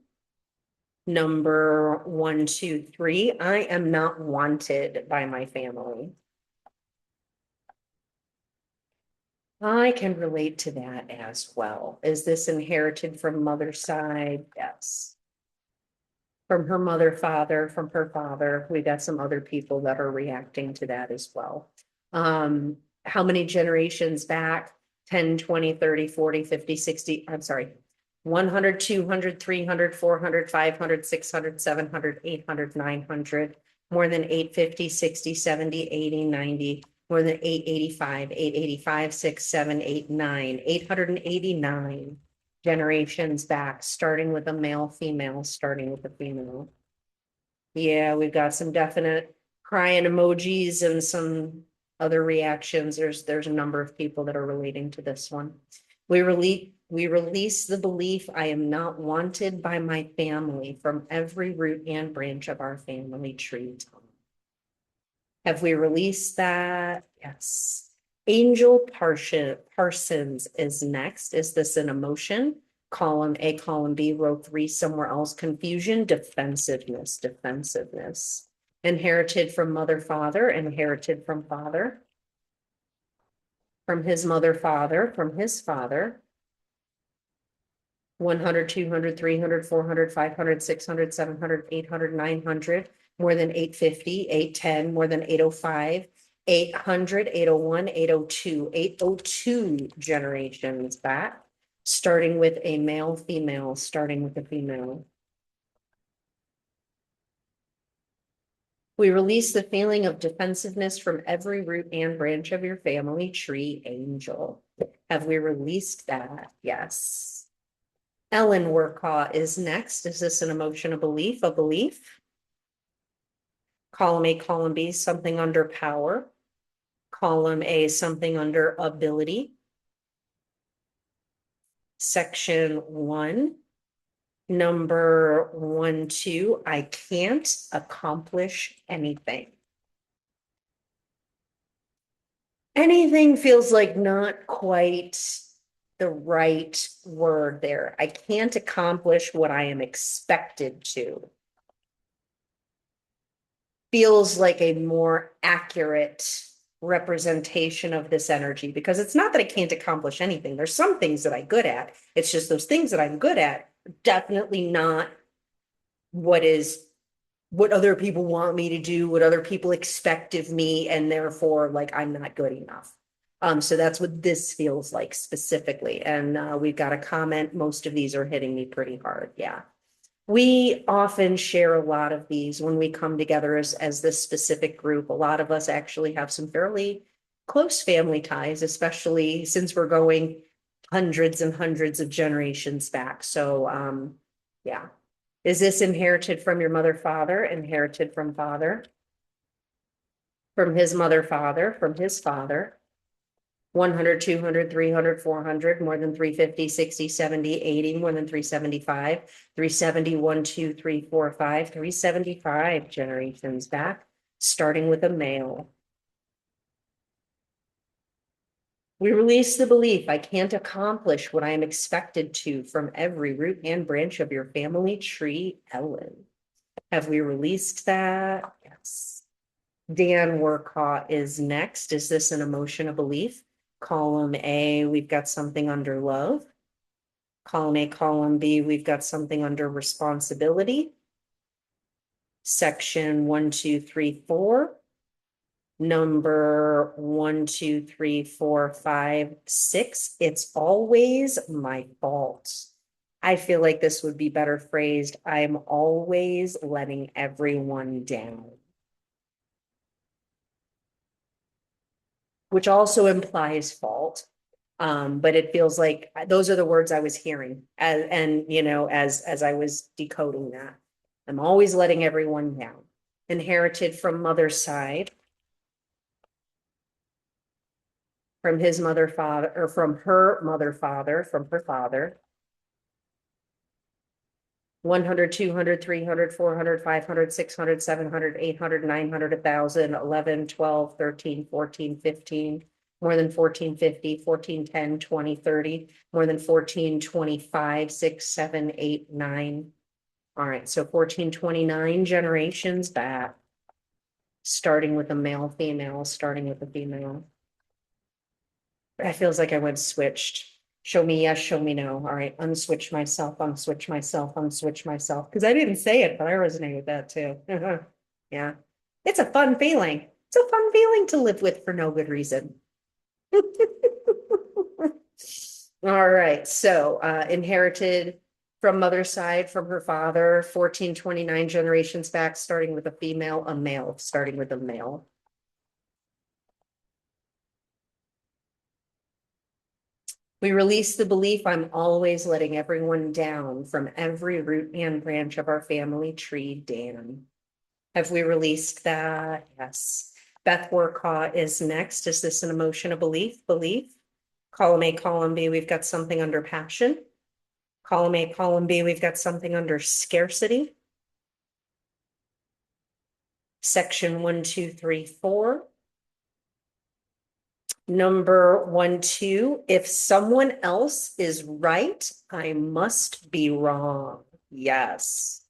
Number 1, 2, 3. I am not wanted by my family. I can relate to that as well. Is this inherited from mother's side? Yes. From her mother, father, from her father. We got some other people that are reacting to that as well. How many generations back? 10, 20, 30, 40, 50, 60. I'm sorry. 100, 200, 300, 400, 500, 600, 700, 800, 900, more than 850, 60, 70, 80, 90, more than 885, 885, 6, 7, 8, 9, 889 generations back, starting with a male, female, starting with a female. Yeah, we've got some definite crying emojis and some other reactions. There's a number of people that are relating to this one. We release the belief, I am not wanted by my family, from every root and branch of our family tree. Have we released that? Yes. Angel Parsons is next. Is this an emotion? Column A, column B, row 3, somewhere else. Confusion, defensiveness. Inherited from mother, father, inherited from father. from his mother, father, from his father. 100, 200, 300, 400, 500, 600, 700, 800, 900, more than 850, 810, more than 805, 800, 801, 802, 802 generations back, starting with a male, female, starting with a female. We release the feeling of defensiveness from every root and branch of your family tree, angel. Have we released that? Yes. Ellen Workaw is next. Is this an emotion, a belief, a belief? Column A, column B, something under power. Column A, something under ability. Section 1, number 1, 2, I can't accomplish anything. Anything feels like not quite the right word there. I can't accomplish what I am expected to. Feels like a more accurate representation of this energy, because it's not that I can't accomplish anything. There's some things that I'm good at. It's just those things that I'm good at are definitely not what other people want me to do, what other people expect of me, and therefore like I'm not good enough. So that's what this feels like specifically. And we've got a comment. Most of these are hitting me pretty hard. Yeah. We often share a lot of these when we come together as this specific group. A lot of us actually have some fairly close family ties, especially since we're going hundreds and hundreds of generations back. So yeah. Is this inherited from your mother, father, inherited from father? From his mother, father, from his father? 100, 200, 300, 400, more than 350, 60, 70, 80, more than 375, 370, 1, 2, 3, 4, 5, 375 generations back, starting with a male. We release the belief I can't accomplish what I am expected to from every root and branch of your family tree, Ellen. Have we released that? Yes. Dan Workaw is next. Is this an emotion, a belief? Column A, we've got something under love. Column A, column B, we've got something under responsibility. Section 1, 2, 3, 4. Number 1, 2, 3, 4, 5, 6. It's always my fault. I feel like this would be better phrased. I'm always letting everyone down. Which also implies fault. But it feels like those are the words I was hearing as I was decoding that. I'm always letting everyone down. Inherited from mother's side. From his mother, father, or from her mother, father, from her father. 100, 200, 300, 400, 500, 600, 700, 800, 900, 1,000, 11, 12, 13, 14, 15, more than 14, 50, 14, 10, 20, 30, more than 14, 25, 6, 7, 8, 9. All right, so 14, 29 generations back, starting with a male, female, starting with a female. That feels like I went switched. Show me yes, show me no. All right, unswitch myself, unswitch myself, unswitch myself. Because I didn't say it, but I resonate with that too. Yeah. It's a fun feeling. It's a fun feeling to live with for no good reason. All right, so inherited from mother's side, from her father, 1429 generations back, starting with a female, a male, starting with a male. We release the belief I'm always letting everyone down from every root and branch of our family tree, Dan. Have we released that? Yes. Beth Workaw is next. Is this an emotion, a belief? Belief. Column A, column B, we've got something under passion. Column A, column B, we've got something under scarcity. Section 1, 2, 3, 4. Number 1, 2, if someone else is right, I must be wrong. Yes.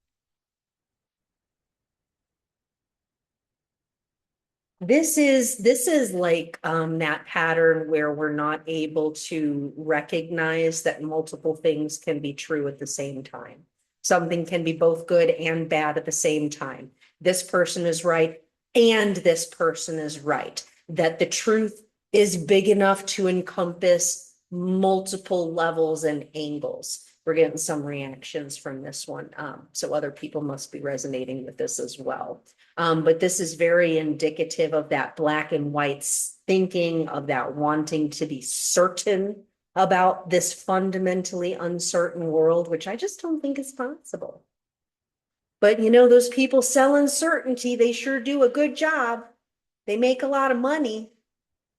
This is like that pattern where we're not able to recognize that multiple things can be true at the same time. Something can be both good and bad at the same time. This person is right and this person is right. That the truth is big enough to encompass multiple levels and angles. We're getting some reactions from this one. So other people must be resonating with this as well. But this is very indicative of that black and white thinking, of that wanting to be certain about this fundamentally uncertain world, which I just don't think is possible. But you know, those people selling certainty, they sure do a good job. They make a lot of money,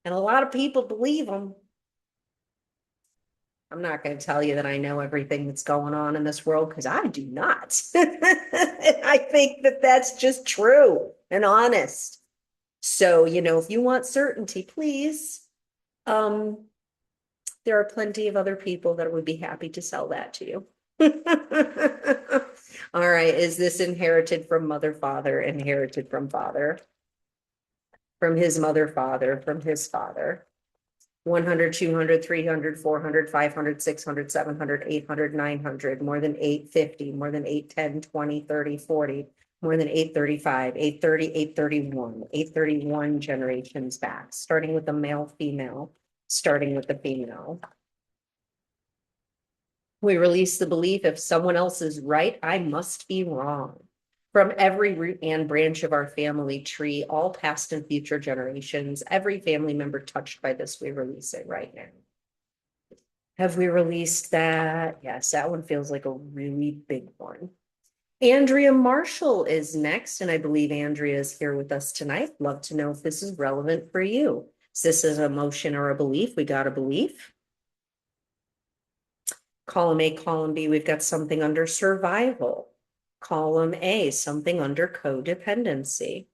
and a lot of people believe them. I'm not going to tell you that I know everything that's going on in this world because I do not. I think that that's just true and honest. So, you know, if you want certainty, please, there are plenty of other people that would be happy to sell that to you. All right. Is this inherited from mother, father, inherited from father, from his mother, father, from his father? 100, 200, 300, 400, 500, 600, 700, 800, 900, more than 850, more than 810, 20, 30, 40, more than 835, 830, 831, 831 generations back, starting with the male, female, starting with the female. We release the belief if someone else is right, I must be wrong. From every root and branch of our family tree, all past and future generations, every family member touched by this, we release it right now. Have we released that? Yes, that one feels like a really big one. Andrea Marshall is next, and I believe Andrea is here with us tonight. Love to know if this is relevant for you. Is this an emotion or a belief? We got a belief. Column A, column B, we've got something under survival. Column A, something under codependency.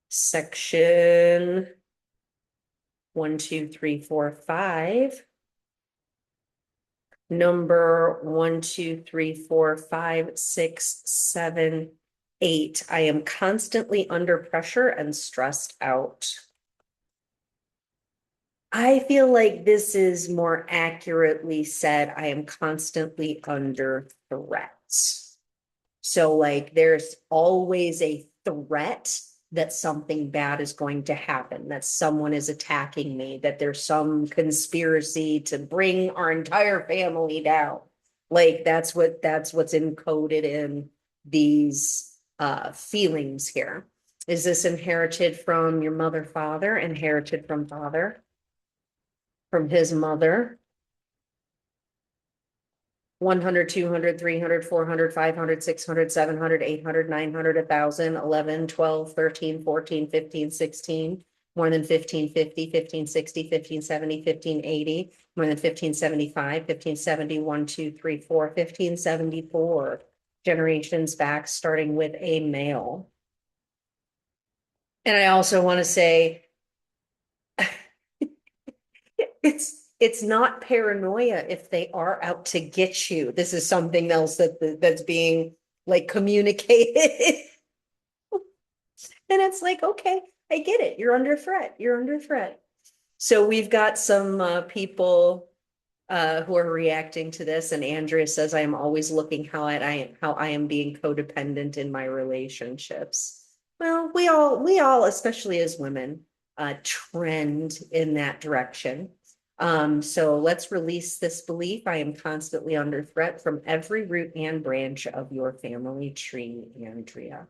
Section 1, 2, 3, 4, 5. Number 1, 2, 3, 4, 5, 6, 7, 8. I am constantly under pressure and stressed out. I feel like this is more accurately said, I am constantly under threat. So like there's always a threat that something bad is going to happen, that someone is attacking me, that there's some conspiracy to bring our entire family down. Like that's what's encoded in these feelings here. Is this inherited from your mother, father, inherited from father, from his mother? 100, 200, 300, 400, 500, 600, 700, 800, 900, 1,000, 11, 12, 13, 14, 15, 16, more than 1550, 1560, 1570, 1580, more than 1575, 1570, 1, 2, 3, 4, 1574 generations back, starting with a male. And I also want to say, it's not paranoia if they are out to get you. This is something else that's being like communicated. And it's like, okay, I get it. You're under threat. You're under threat. So we've got some people who are reacting to this, and Andrea says, I am always looking how I am being codependent in my relationships. Well, we all, especially as women, trend in that direction. So let's release this belief. I am constantly under threat from every root and branch of your family tree, Andrea.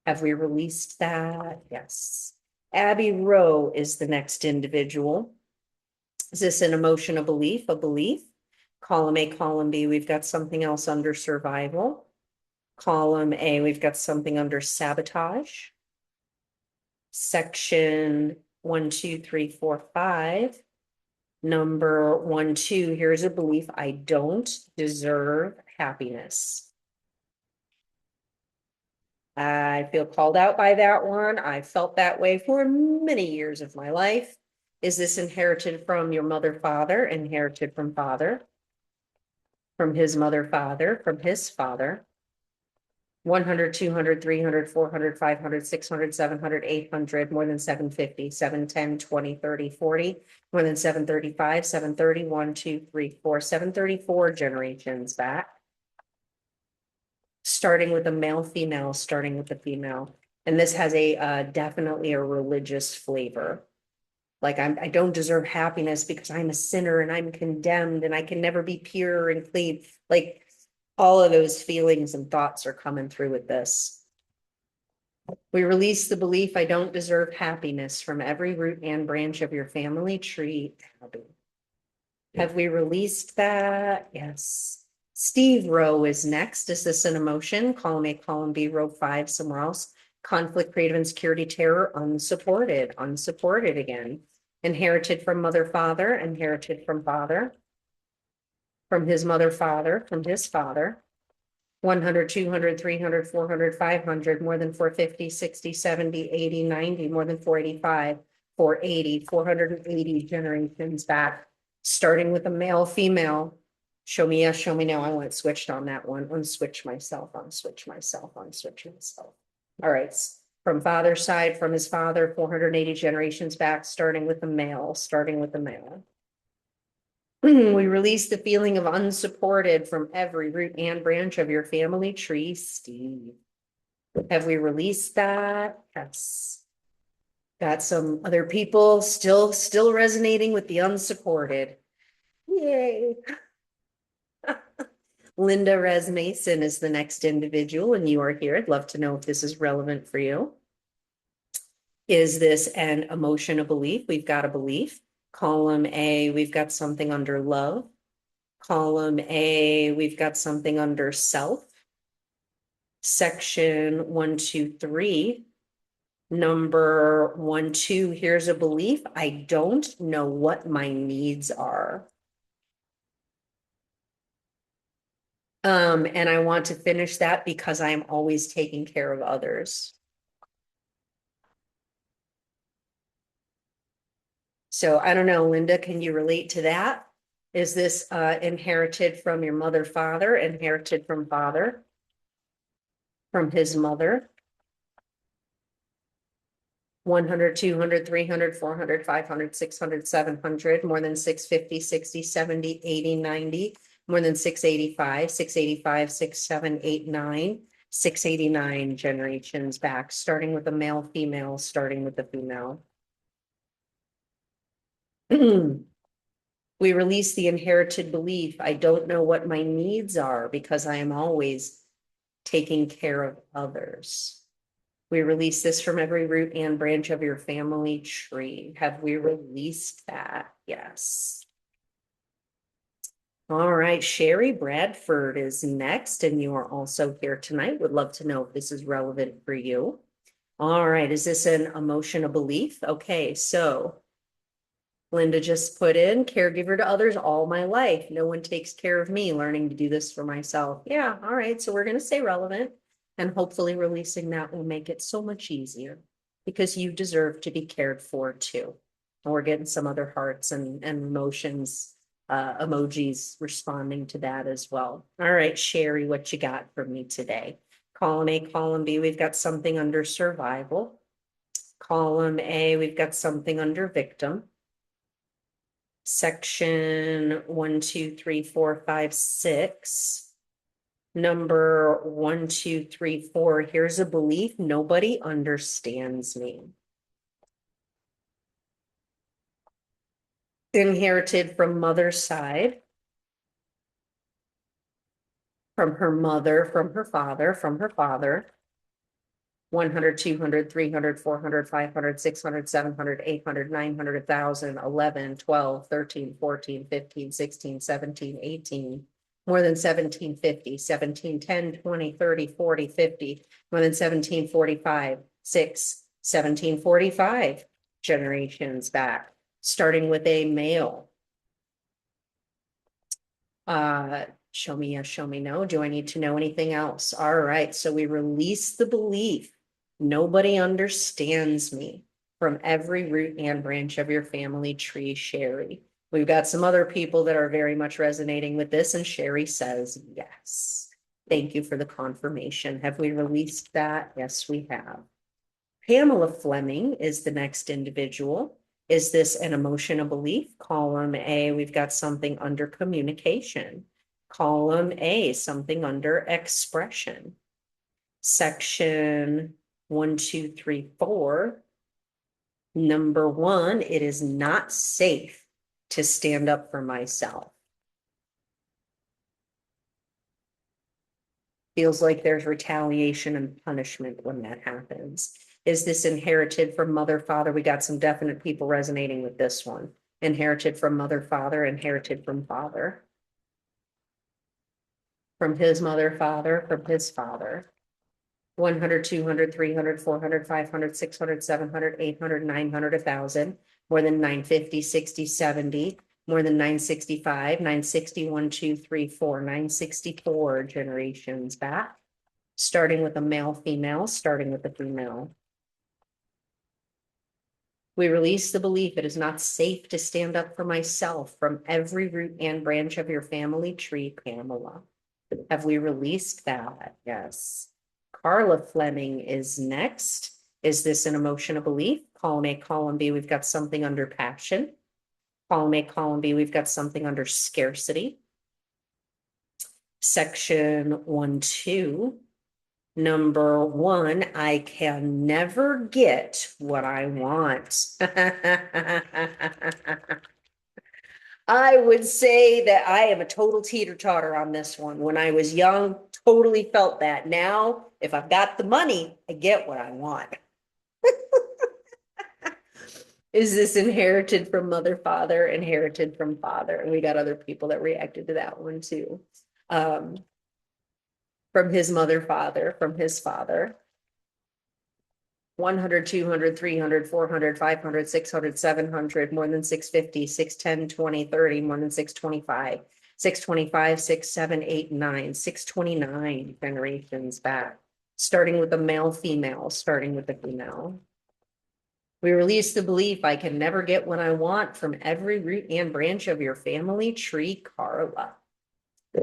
Have we released that? Yes. Abby Rowe is the next individual. Is this an emotion, a belief, a belief? Column A, column B, we've got something else under survival. Column A, we've got something under sabotage. Section 1, 2, 3, 4, 5. Number 1, 2, here's a belief. I don't deserve happiness. I feel called out by that one. I felt that way for many years of my life. Is this inherited from your mother, father, inherited from father, from his mother, father, from his father? 100, 200, 300, 400, 500, 600, 700, 800, more than 750, 710, 20, 30, 40, more than 735, 730, 1, 2, 3, 4, 734 generations back. Starting with a male, female, starting with the female. And this has a definitely a religious flavor. Like I don't deserve happiness because I'm a sinner and I'm condemned and I can never be pure and clean. Like all of those feelings and thoughts are coming through with this. We release the belief I don't deserve happiness from every root and branch of your family tree. Have we released that? Yes. Steve Rowe is next. Is this an emotion? Column A, column B, row 5, somewhere else. Conflict, creative insecurity, terror, unsupported. Unsupported again. Inherited from mother, father, inherited from father. From his mother, father, from his father. 100, 200, 300, 400, 500, more than 450, 60, 70, 80, 90, more than 485, 480, 480 generations back, starting with a male, female. Show me yes, show me no. I want switched on that one. Unswitch myself, unswitch myself, unswitch myself. All right. From father's side, from his father, 480 generations back, starting with the male, starting with the male. We release the feeling of unsupported from every root and branch of your family tree, Steve. Have we released that? Yes. Got some other people still resonating with the unsupported. Yay. Linda Res Mason is the next individual, and you are here. I'd love to know if this is relevant for you. Is this an emotion, a belief? We've got a belief. Column A, we've got something under love. Column A, we've got something under self. Section 1, 2, 3. Number 1, 2, here's a belief. I don't know what my needs are. And I want to finish that because I'm always taking care of others. So I don't know, Linda, can you relate to that? Is this inherited from your mother, father, inherited from father, from his mother? 100, 200, 300, 400, 500, 600, 700, more than 650, 60, 70, 80, 90, more than 685, 685, 6, 7, 8, 9, 689 generations back, starting with the male, female, starting with the female. We release the inherited belief. I don't know what my needs are because I am always taking care of others. We release this from every root and branch of your family tree. Have we released that? Yes. All right, Sherry Bradford is next, and you are also here tonight. Would love to know if this is relevant for you. All right, is this an emotion, a belief? Okay, so Linda just put in caregiver to others all my life. No one takes care of me, learning to do this for myself. Yeah, all right, so we're going to say relevant, and hopefully releasing that will make it so much easier because you deserve to be cared for too. And we're getting some other hearts and emotions, emojis responding to that as well. All right, Sherry, what you got for me today? Column A, column B, we've got something under survival. Column A, we've got something under victim. Section 1, 2, 3, 4, 5, 6. Number 1, 2, 3, 4. Here's a belief. Nobody understands me. Inherited from mother's side. From her mother, from her father, from her father. 100, 200, 300, 400, 500, 600, 700, 800, 900, 1,000, 11, 12, 13, 14, 15, 16, 17, 18, more than 1750, 17, 10, 20, 30, 40, 50, more than 1745, 6, 1745 generations back, starting with a male. Show me yes, show me no. Do I need to know anything else? All right, so we release the belief. Nobody understands me from every root and branch of your family tree, Sherry. We've got some other people that are very much resonating with this, and Sherry says yes. Thank you for the confirmation. Have we released that? Yes, we have. Pamela Fleming is the next individual. Is this an emotional belief? Column A, we've got something under communication. Column A, something under expression. Section 1, 2, 3, 4. Number 1, it is not safe to stand up for myself. Feels like there's retaliation and punishment when that happens. Is this inherited from mother, father? We got some definite people resonating with this one. Inherited from mother, father, inherited from father. From his mother, father, from his father. 100, 200, 300, 400, 500, 600, 700, 800, 900, 1,000, more than 950, 60, 70, more than 965, 960, 1, 2, 3, 4, 964 generations back, starting with a male, female, starting with a female. We release the belief it is not safe to stand up for myself from every root and branch of your family tree, Pamela. Have we released that? Yes. Carla Fleming is next. Is this an emotional belief? Column A, column B, we've got something under passion. Column A, column B, we've got something under scarcity. Section 1, 2. Number 1, I can never get what I want. I would say that I am a total teeter-totter on this one. When I was young, totally felt that. Now, if I've got the money, I get what I want. Is this inherited from mother, father, inherited from father? And we got other people that reacted to that one too. From his mother, father, from his father. 100, 200, 300, 400, 500, 600, 700, more than 650, 610, 20, 30, more than 625, 625, 6, 7, 8, 9, 629 generations back, starting with the male, female, starting with the female. We release the belief I can never get what I want from every root and branch of your family tree, Carla.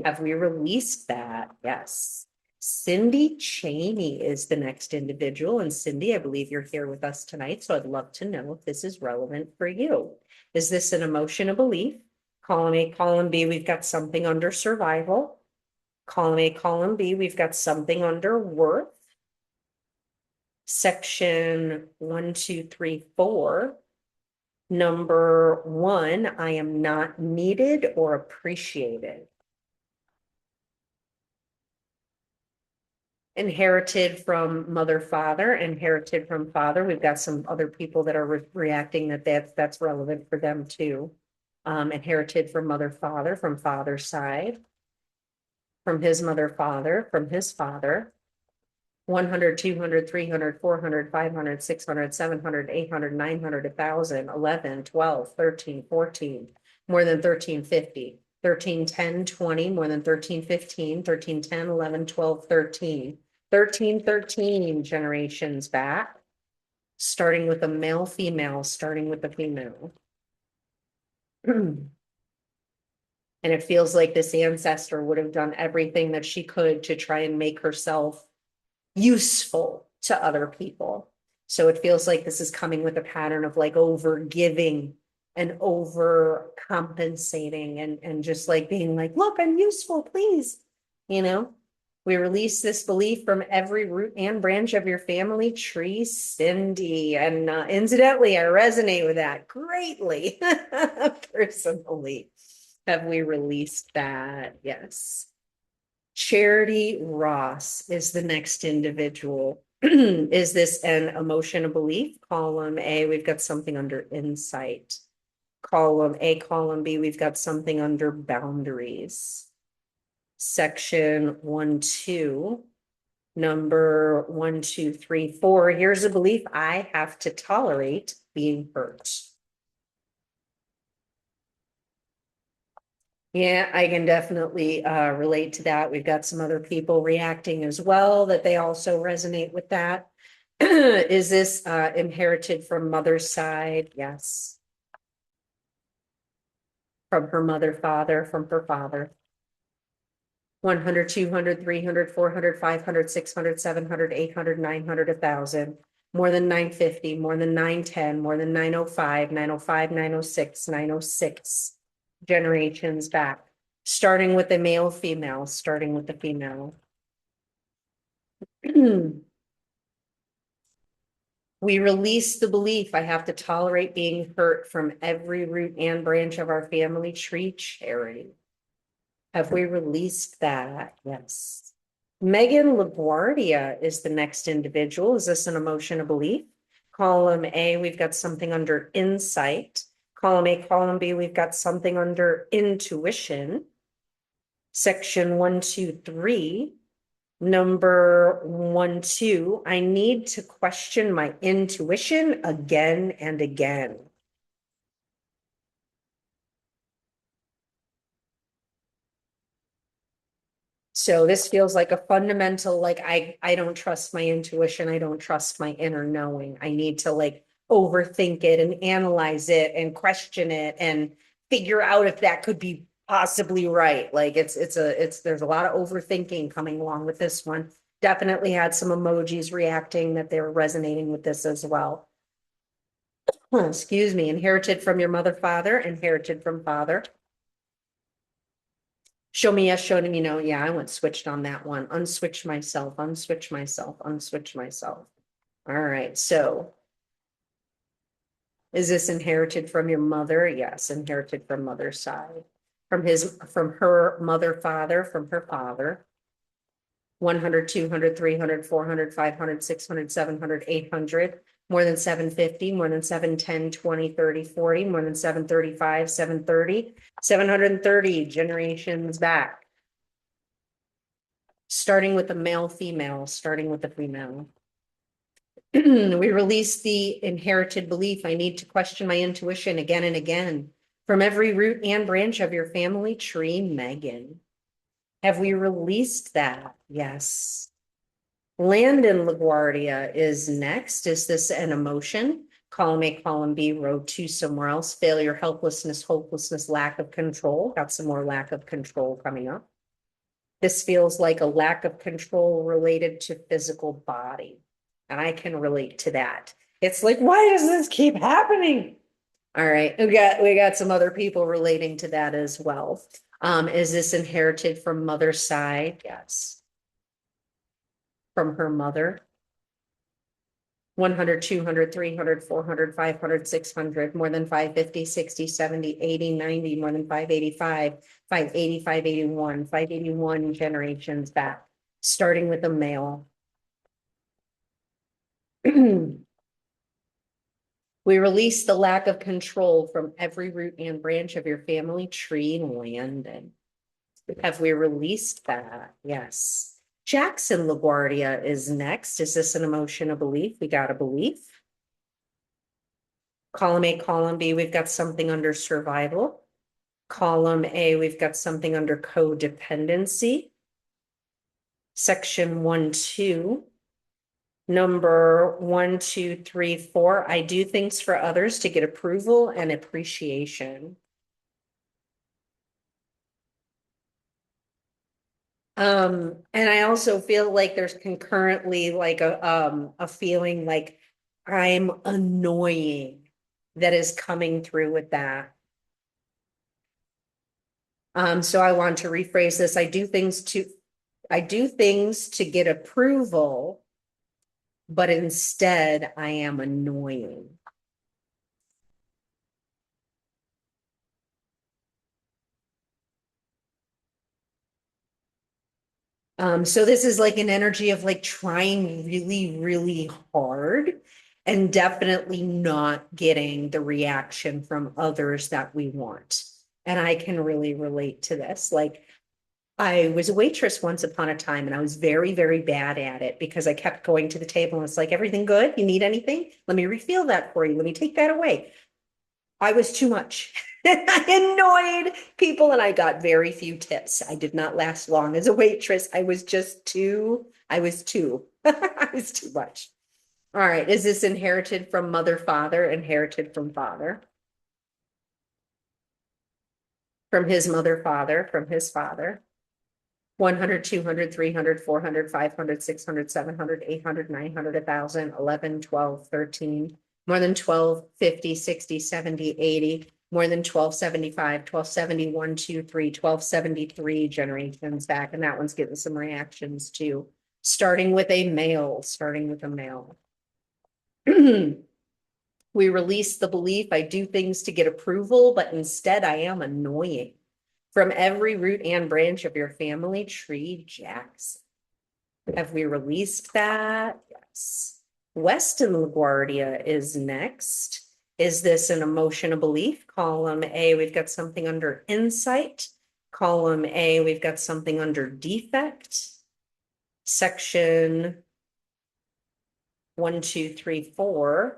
Have we released that? Yes. Cindy Cheney is the next individual. And Cindy, I believe you're here with us tonight. So I'd love to know if this is relevant for you. Is this an emotion, a belief? Column A, column B, we've got something under survival. Column A, column B, we've got something under worth. Section 1, 2, 3, 4. Number 1, I am not needed or appreciated. Inherited from mother, father, inherited from father. We've got some other people that are reacting that's relevant for them too. Inherited from mother, father, from father's side, from his mother, father, from his father. 100, 200, 300, 400, 500, 600, 700, 800, 900, 1,000, 11, 12, 13, 14, more than 1350, 13, 10, 20, more than 13, 15, 13, 10, 11, 12, 13, 13, 13 generations back, starting with a male, female, starting with the female. And it feels like this ancestor would have done everything that she could to try and make herself useful to other people. So it feels like this is coming with a pattern of like over giving and over compensating and just like being like, look, I'm useful, please. You know, we release this belief from every root and branch of your family tree, Cindy. And incidentally, I resonate with that greatly personally. Have we released that? Yes. Charity Ross is the next individual. Is this an emotion, a belief? Column A, we've got something under insight. Column A, column B, we've got something under boundaries. Section 1, 2, number 1, 2, 3, 4. Here's a belief I have to tolerate being hurt. Yeah, I can definitely relate to that. We've got some other people reacting as well that they also resonate with that. Is this inherited from mother's side? Yes. From her mother, father, from her father. 100, 200, 300, 400, 500, 600, 700, 800, 900, 1,000, more than 950, more than 910, more than 905, 905, 906, 906 generations back, starting with the male, female, starting with the female. We release the belief I have to tolerate being hurt from every root and branch of our family tree. Charity. Have we released that? Yes. Megan LaGuardia is the next individual. Is this an emotion, a belief? Column A, we've got something under insight. Column A, column B, we've got something under intuition. Section 1, 2, 3. Number 1, 2, I need to question my intuition again and again. So this feels like a fundamental, like I don't trust my intuition. I don't trust my inner knowing. I need to like overthink it and analyze it and question it and figure out if that could be possibly right. Like there's a lot of overthinking coming along with this one. Definitely had some emojis reacting that they were resonating with this as well. Excuse me, inherited from your mother, father, inherited from father. Show me yes, show me no. Yeah, I went switched on that one. Unswitch myself, unswitch myself, unswitch myself. All right, so is this inherited from your mother? Yes, inherited from mother's side. From her mother, father, from her father. 100, 200, 300, 400, 500, 600, 700, 800, more than 750, more than 710, 20, 30, 40, more than 735, 730, 730 generations back. Starting with the male, female, starting with the female. We release the inherited belief. I need to question my intuition again and again. From every root and branch of your family tree, Megan. Have we released that? Yes. Landon LaGuardia is next. Is this an emotion? Column A, column B, row 2 somewhere else. Failure, helplessness, hopelessness, lack of control. Got some more lack of control coming up. This feels like a lack of control related to physical body. And I can relate to that. It's like, why does this keep happening? All right, we got some other people relating to that as well. Is this inherited from mother's side? Yes. From her mother. 100, 200, 300, 400, 500, 600, more than 550, 60, 70, 80, 90, more than 585, 580, 581, 581 generations back, starting with a male. We release the lack of control from every root and branch of your family tree, Landon. Have we released that? Yes. Jackson LaGuardia is next. Is this an emotion, a belief? We got a belief. Column A, column B, we've got something under survival. Column A, we've got something under codependency. Section 1, 2. Number 1, 2, 3, 4. I do things for others to get approval and appreciation. And I also feel like there's concurrently like a feeling like I'm annoying that is coming through with that. So I want to rephrase this. I do things to get approval, but instead I am annoying. So this is like an energy of like trying really, really hard and definitely not getting the reaction from others that we want. And I can really relate to this. Like I was a waitress once upon a time and I was very, very bad at it because I kept going to the table and it's like, everything good? You need anything? Let me refill that for you. Let me take that away. I was too much. I annoyed people and I got very few tips. I did not last long as a waitress. I was too I was too much. All right. Is this inherited from mother, father, inherited from father? From his mother, father, from his father. 100, 200, 300, 400, 500, 600, 700, 800, 900, 1,000, 11, 12, 13, more than 12, 50, 60, 70, 80, more than 1275, 1270, 1, 2, 3, 1273 generations back. And that one's getting some reactions too. Starting with a male. We release the belief I do things to get approval, but instead I am annoying. From every root and branch of your family tree, Jackson. Have we released that? Yes. Weston LaGuardia is next. Is this an emotional belief? Column A, we've got something under insight. Column A, we've got something under defect. Section 1, 2, 3, 4.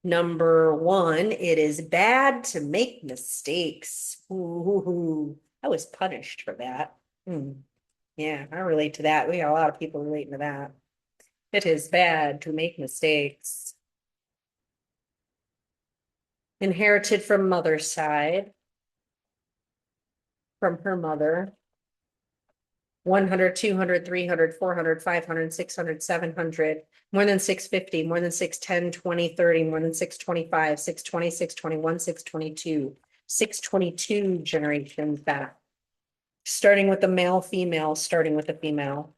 Number 1, it is bad to make mistakes. Ooh, I was punished for that. Yeah, I relate to that. We got a lot of people relating to that. It is bad to make mistakes. Inherited from mother's side, from her mother. 100, 200, 300, 400, 500, 600, 700, more than 650, more than 610, 20, 30, more than 625, 620, 621, 622, 622 generations back. Starting with the male, female, starting with the female.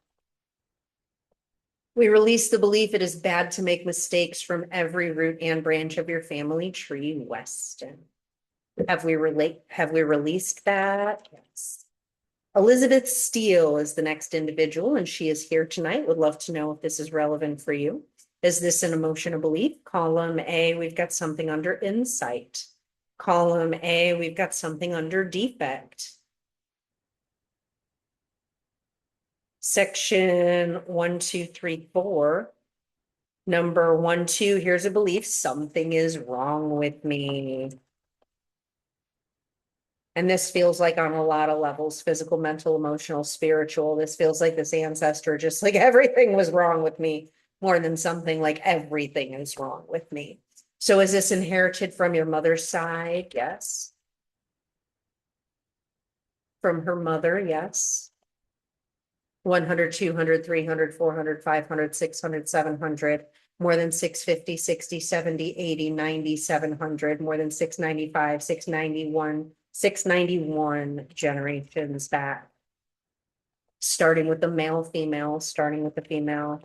We release the belief it is bad to make mistakes from every root and branch of your family tree, Weston. Have we released that? Yes. Elizabeth Steele is the next individual, and she is here tonight. Would love to know if this is relevant for you. Is this an emotional belief? Column A, we've got something under insight. Column A, we've got something under defect. Section 1, 2, 3, 4. Number 1, 2, here's a belief. Something is wrong with me. And this feels like on a lot of levels, physical, mental, emotional, spiritual. This feels like this ancestor, just like everything was wrong with me, more than something like everything is wrong with me. So is this inherited from your mother's side? Yes. From her mother, yes. 100, 200, 300, 400, 500, 600, 700, more than 650, 60, 70, 80, 90, 700, more than 695, 691, 691 generations back. Starting with the male, female, starting with the female.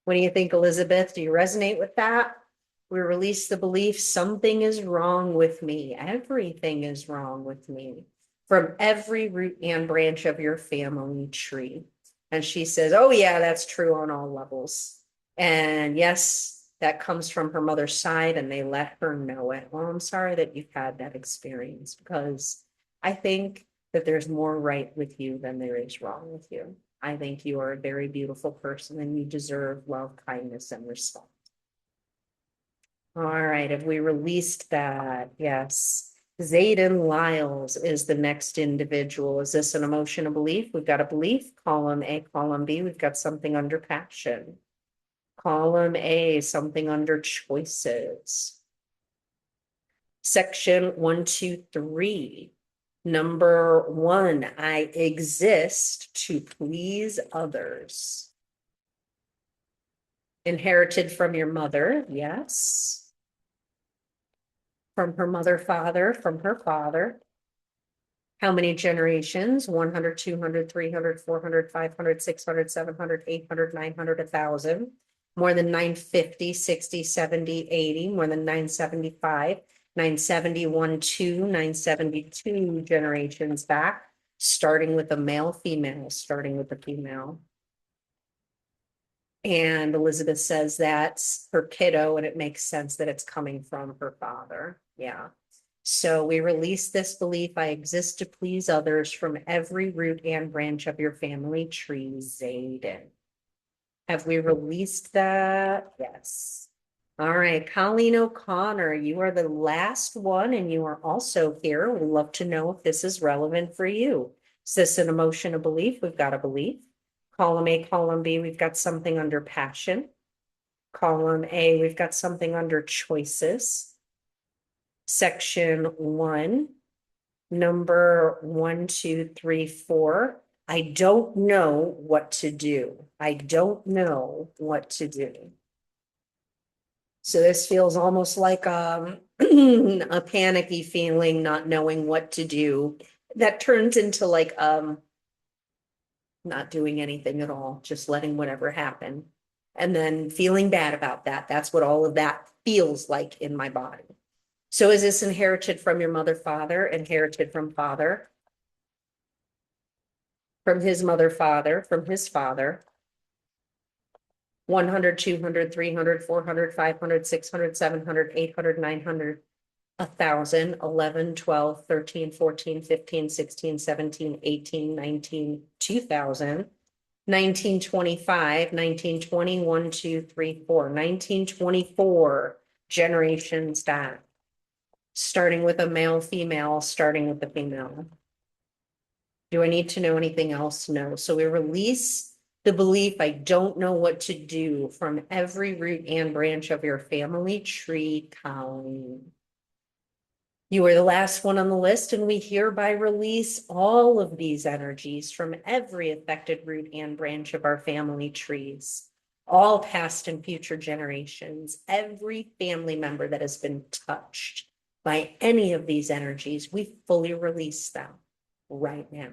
What do you think, Elizabeth? Do you resonate with that? We release the belief something is wrong with me. Everything is wrong with me. From every root and branch of your family tree. And she says, oh yeah, that's true on all levels. And yes, that comes from her mother's side, and they let her know it. Well, I'm sorry that you've had that experience, because I think that there's more right with you than there is wrong with you. I think you are a very beautiful person, and you deserve love, kindness, and respect. All right, have we released that? Yes. Zayden Lyles is the next individual. Is this an emotional belief? We've got a belief. Column A, column B, we've got something under passion. Column A, something under choices. Section 1, 2, 3. Number 1, I exist to please others. Inherited from your mother, yes. From her mother, father, from her father. How many generations? 100, 200, 300, 400, 500, 600, 700, 800, 900, 1,000. More than 950, 60, 70, 80, more than 975, 971, 2, 972 generations back, starting with the male, female, starting with the female. And Elizabeth says that's her kiddo, and it makes sense that it's coming from her father. Yeah. So we release this belief I exist to please others from every root and branch of your family tree, Zayden. Have we released that? Yes. All right, Colleen O'Connor, you are the last one, and you are also here. We'd love to know if this is relevant for you. Is this an emotional belief? We've got a belief. Column A, column B, we've got something under passion. Column A, we've got something under choices. Section 1, number 1, 2, 3, 4. I don't know what to do. I don't know what to do. So this feels almost like a panicky feeling, not knowing what to do. That turns into like not doing anything at all, just letting whatever happen. And then feeling bad about that. That's what all of that feels like in my body. So is this inherited from your mother, father, inherited from father, from his mother, father, from his father? 100, 200, 300, 400, 500, 600, 700, 800, 900, 1,000, 11, 12, 13, 14, 15, 16, 17, 18, 19, 2,000, 1925, 1920, 1, 2, 3, 4, 1924 generations back. Starting with a male, female, starting with the female. Do I need to know anything else? No. So we release the belief I don't know what to do from every root and branch of your family tree, Colleen. You are the last one on the list, and we hereby release all of these energies from every affected root and branch of our family trees, all past and future generations, every family member that has been touched by any of these energies, we fully release them right now.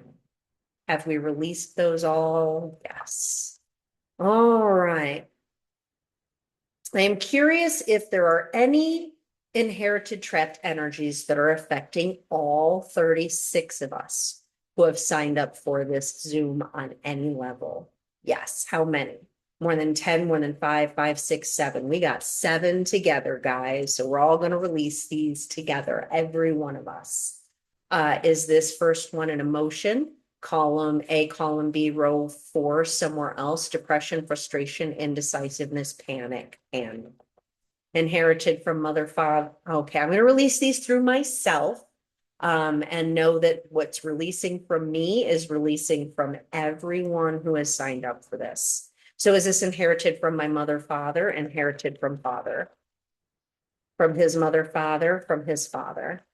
Have we released those all? Yes. All right. I am curious if there are any inherited trapped energies that are affecting all 36 of us who have signed up for this Zoom on any level. Yes. How many? More than 10, more than 5, 5, 6, 7. We got 7 together, guys. So we're all going to release these together, every one of us. Is this first one an emotion? Column A, column B, row 4, somewhere else: depression, frustration, indecisiveness, panic, and inherited from mother, father. Okay, I'm going to release these through myself, and know that what's releasing from me is releasing from everyone who has signed up for this. So is this inherited from my mother, father, inherited from father, from his mother, father, from his father?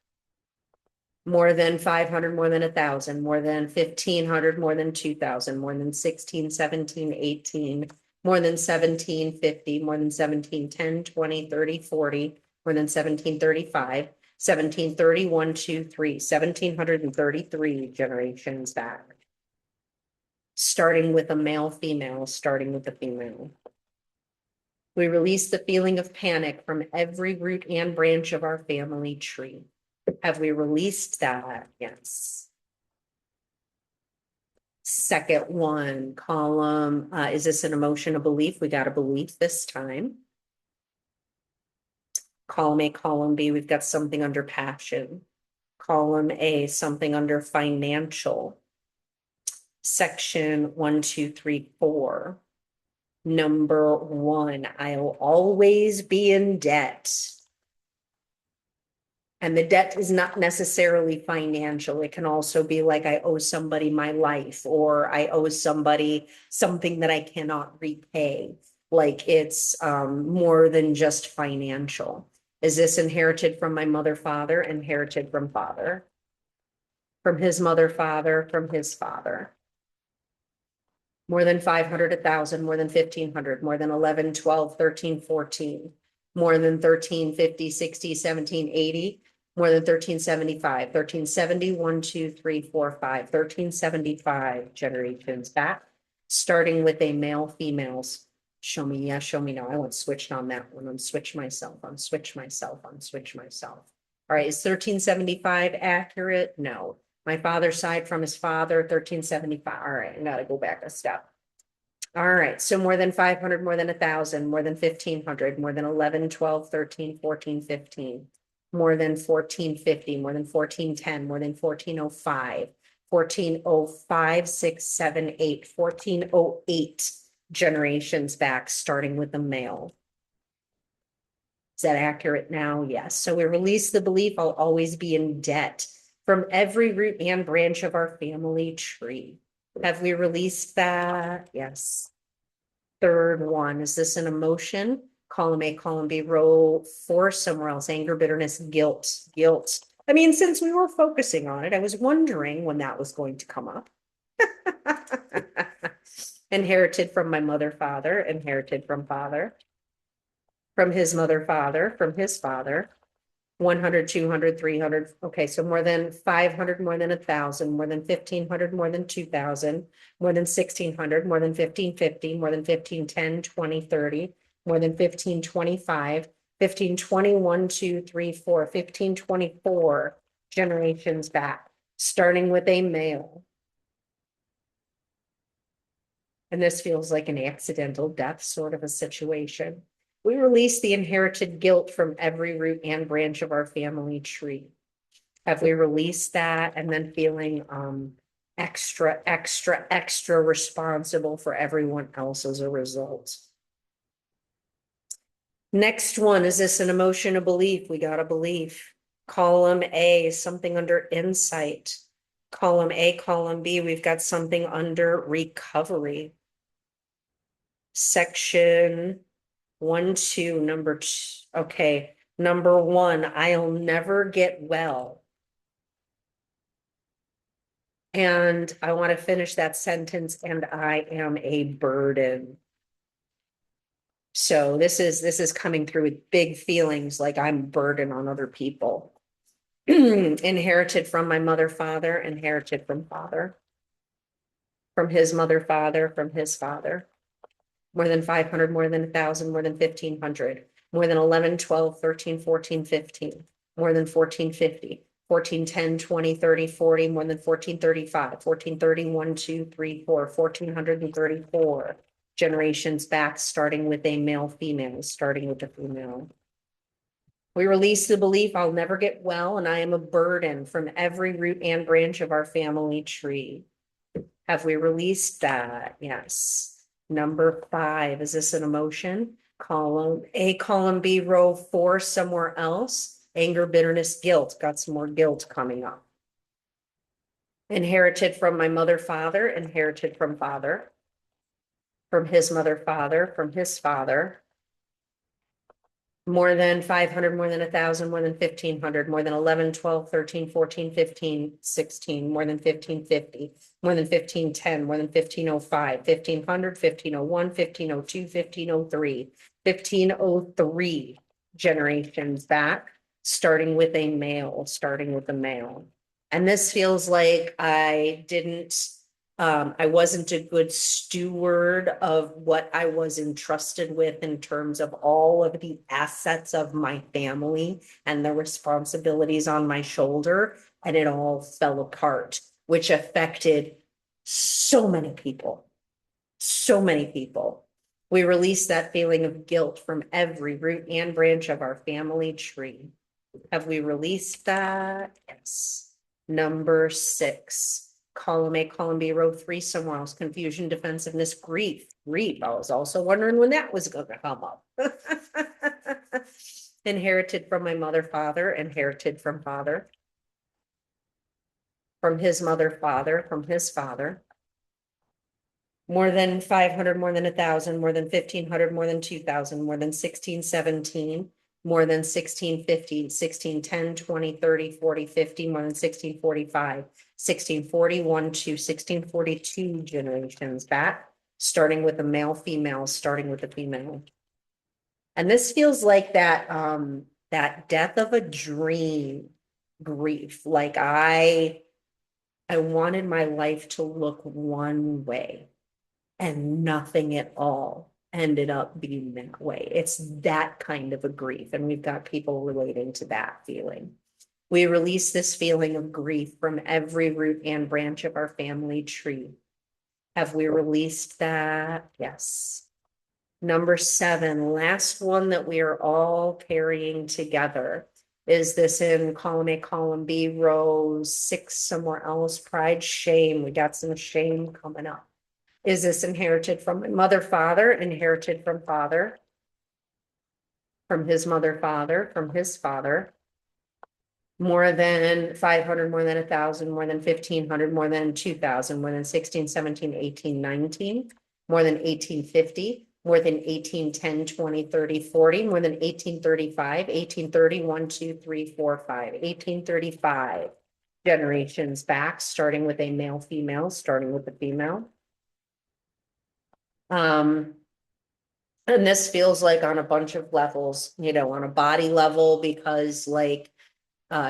More than 500, more than 1,000, more than 1,500, more than 2,000, more than 16, 17, 18, more than 1750, more than 1710, 20, 30, 40, more than 1735, 1730, 1, 2, 3, 1,733 generations back. Starting with a male, female, starting with the female. We release the feeling of panic from every root and branch of our family tree. Have we released that? Yes. Second one, column, is this an emotion, a belief? We got a belief this time. Column A, column B, we've got something under passion. Column A, something under financial. Section 1, 2, 3, 4. Number 1, I'll always be in debt. And the debt is not necessarily financial. It can also be like I owe somebody my life, or I owe somebody something that I cannot repay. Like it's more than just financial. Is this inherited from my mother, father, inherited from father? From his mother, father, from his father? More than 500, 1,000, more than 1,500, more than 11, 12, 13, 14, more than 13, 50, 60, 17, 80, more than 1375, 1370, 1, 2, 3, 4, 5, 1375 generations back, starting with a male, females. Show me yes, show me no. I want switched on that one. Unswitch myself, unswitch myself, unswitch myself. All right, is 1375 accurate? No. My father's side from his father, 1375. All right, I gotta go back a step. All right, so more than 500, more than 1,000, more than 1,500, more than 11, 12, 13, 14, 15, more than 1450, more than 1410, more than 1405, 1405, 6, 7, 8, 1408 generations back, starting with the male. Is that accurate now? Yes. So we release the belief I'll always be in debt from every root and branch of our family tree. Have we released that? Yes. Third one, is this an emotion? Column A, column B, row 4, somewhere else: anger, bitterness, guilt. I mean, since we were focusing on it, I was wondering when that was going to come up. Inherited from my mother, father, inherited from his mother, father, from his father. 100, 200, 300. Okay, so more than 500, more than 1,000, more than 1,500, more than 2,000, more than 1,600, more than 1,550, more than 1,510, 20, 30, more than 1,525, 1,521, 2, 3, 4, 1,524 generations back, starting with a male. And this feels like an accidental death sort of a situation. We release the inherited guilt from every root and branch of our family tree. Have we released that and then feeling extra responsible for everyone else as a result? Next one, is this an emotion, a belief? We got a belief. Column A, something under insight. Column A, column B, we've got something under recovery. Section 1, 2, number 2. Okay, number 1, I'll never get well. And I want to finish that sentence, and I am a burden. So this is coming through with big feelings like I'm a burden on other people. Inherited from my mother, father, inherited from father. From his mother, father, from his father. More than 500, more than 1,000, more than 1,500, more than 11, 12, 13, 14, 15, more than 1,450, 1410, 20, 30, 40, more than 1435, 1431, 2, 3, 4, 1,434 generations back, starting with a male, female, starting with a female. We release the belief I'll never get well and I am a burden from every root and branch of our family tree. Have we released that? Yes. Number 5, is this an emotion? Column A, column B, row 4, somewhere else. Anger, bitterness, guilt. Got some more guilt coming up. Inherited from my mother, father, inherited from father. From his mother, father, from his father. More than 500, more than 1,000, more than 1,500, more than 11, 12, 13, 14, 15, 16, more than 1,550, more than 1,510, more than 1,505, 1,500, 1,501, 1,502, 1,503, 1,503 generations back, starting with a male, And this feels like I wasn't a good steward of what I was entrusted with in terms of all of the assets of my family and the responsibilities on my shoulder, and it all fell apart, which affected so many people. So many people. We release that feeling of guilt from every root and branch of our family tree. Have we released that? Yes. Number 6. Column A, column B, row 3, somewhere else. Confusion, defensiveness, grief. I was also wondering when that was going to come up. Inherited from my mother, father, inherited from father. From his mother, father, from his father. More than 500, more than 1,000, more than 1,500, more than 2,000, more than 1,617. More than 1,650, 1,610, 20, 30, 40, 50, more than 1,645, 1,641 to 1,642 generations back, starting with a male, female, starting with a female. And this feels like that death of a dream grief. Like I wanted my life to look one way and nothing at all ended up being that way. It's that kind of a grief. And we've got people relating to that feeling. We release this feeling of grief from every root and branch of our family tree. Have we released that? Yes. Number 7, last one that we are all carrying together. Is this in column A, column B, row 6, somewhere else? Pride, shame. We got some shame coming up. Is this inherited from my mother, father, inherited from father, from his mother, father, from his father? More than 500, more than 1,000, more than 1,500, more than 2,000, more than 16, 17, 18, 19, more than 1,850, more than 1810, 20, 30, 40, more than 1835, 1830, 1, 2, 3, 4, 5, 1835. generations back, starting with a male, female, starting with the female. And this feels like on a bunch of levels, you know, on a body level, because like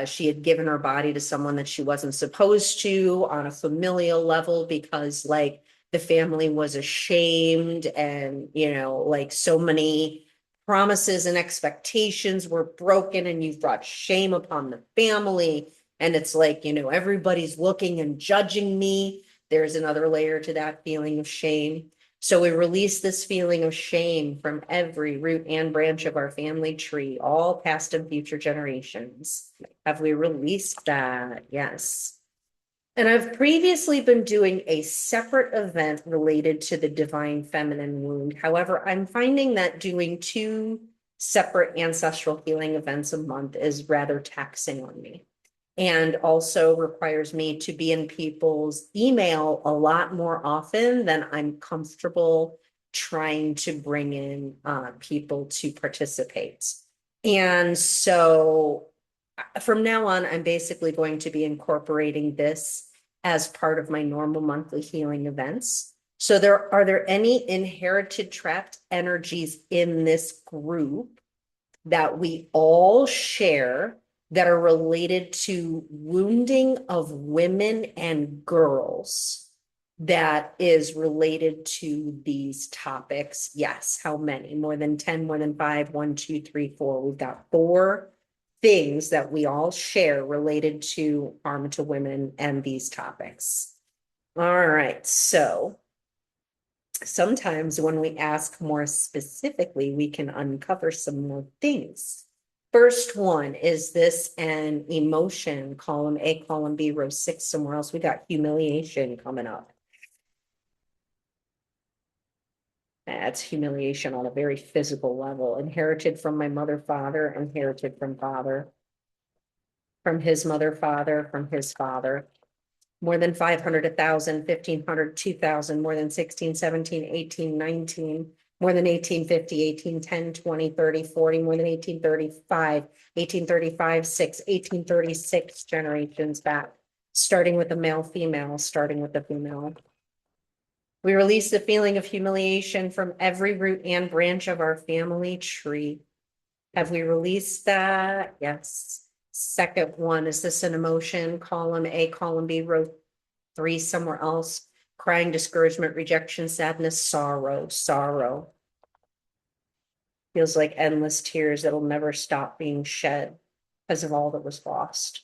she had given her body to someone that she wasn't supposed to, on a familial level, because like the family was ashamed, and, you know, like so many promises and expectations were broken, and you've brought shame upon the family. And it's like, you know, everybody's looking and judging me. There's another layer to that feeling of shame. So we release this feeling of shame from every root and branch of our family tree, all past and future generations. Have we released that? Yes. And I've previously been doing a separate event related to the divine feminine wound. However, I'm finding that doing 2 separate ancestral healing events a month is rather taxing on me, and also requires me to be in people's email a lot more often than I'm comfortable trying to bring in people to participate. And so from now on, I'm basically going to be incorporating this as part of my normal monthly healing events. So are there any inherited trapped energies in this group that we all share that are related to wounding of women and girls that is related to these topics? Yes. How many? More than 10, more than 5? 1, 2, 3, 4. We've got 4 things that we all share related to harm to women and these topics. All right. So sometimes when we ask more specifically, we can uncover some more things. First one, is this an emotion? Column A, column B, row 6, somewhere else. We got humiliation coming up. That's humiliation on a very physical level. Inherited from my mother, father, inherited from father, from his mother, father, from his father. More than 500, 1,000, 1,500, 2,000, more than 16, 17, 18, 19, more than 1850, 1810, 20, 30, 40, more than 1835, 1835, 6, 1836 generations back, starting with the male, female, starting with the female. We release the feeling of humiliation from every root and branch of our family tree. Have we released that? Yes. Second one, is this an emotion? Column A, column B, row 3, somewhere else. Crying, discouragement, rejection, sadness, sorrow, sorrow. Feels like endless tears that'll never stop being shed because of all that was lost.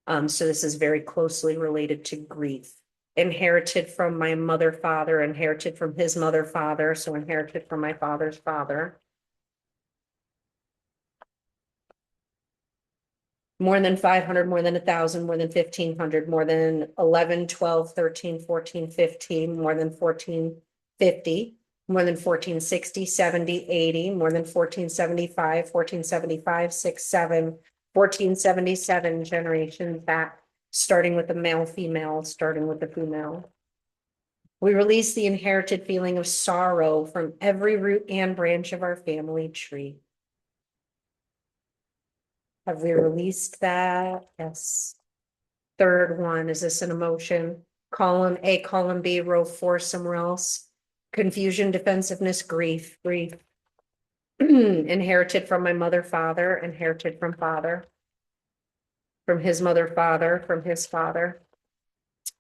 So this is very closely related to grief. Inherited from my mother, father, inherited from his mother, father, so inherited from my father's father. More than 500, more than 1,000, more than 1,500, more than 11, 12, 13, 14, 15, more than 1450, more than 1460, 70, 80, more than 1475, 1475, 6, 7, 1477 generations back, starting with the male, female, starting with the female. We release the inherited feeling of sorrow from every root and branch of our family tree. Have we released that? Yes. Third one, is this an emotion? Column A, column B, row 4, somewhere else. Confusion, defensiveness, grief, grief. Inherited from my mother, father, inherited from father, from his mother, father, from his father.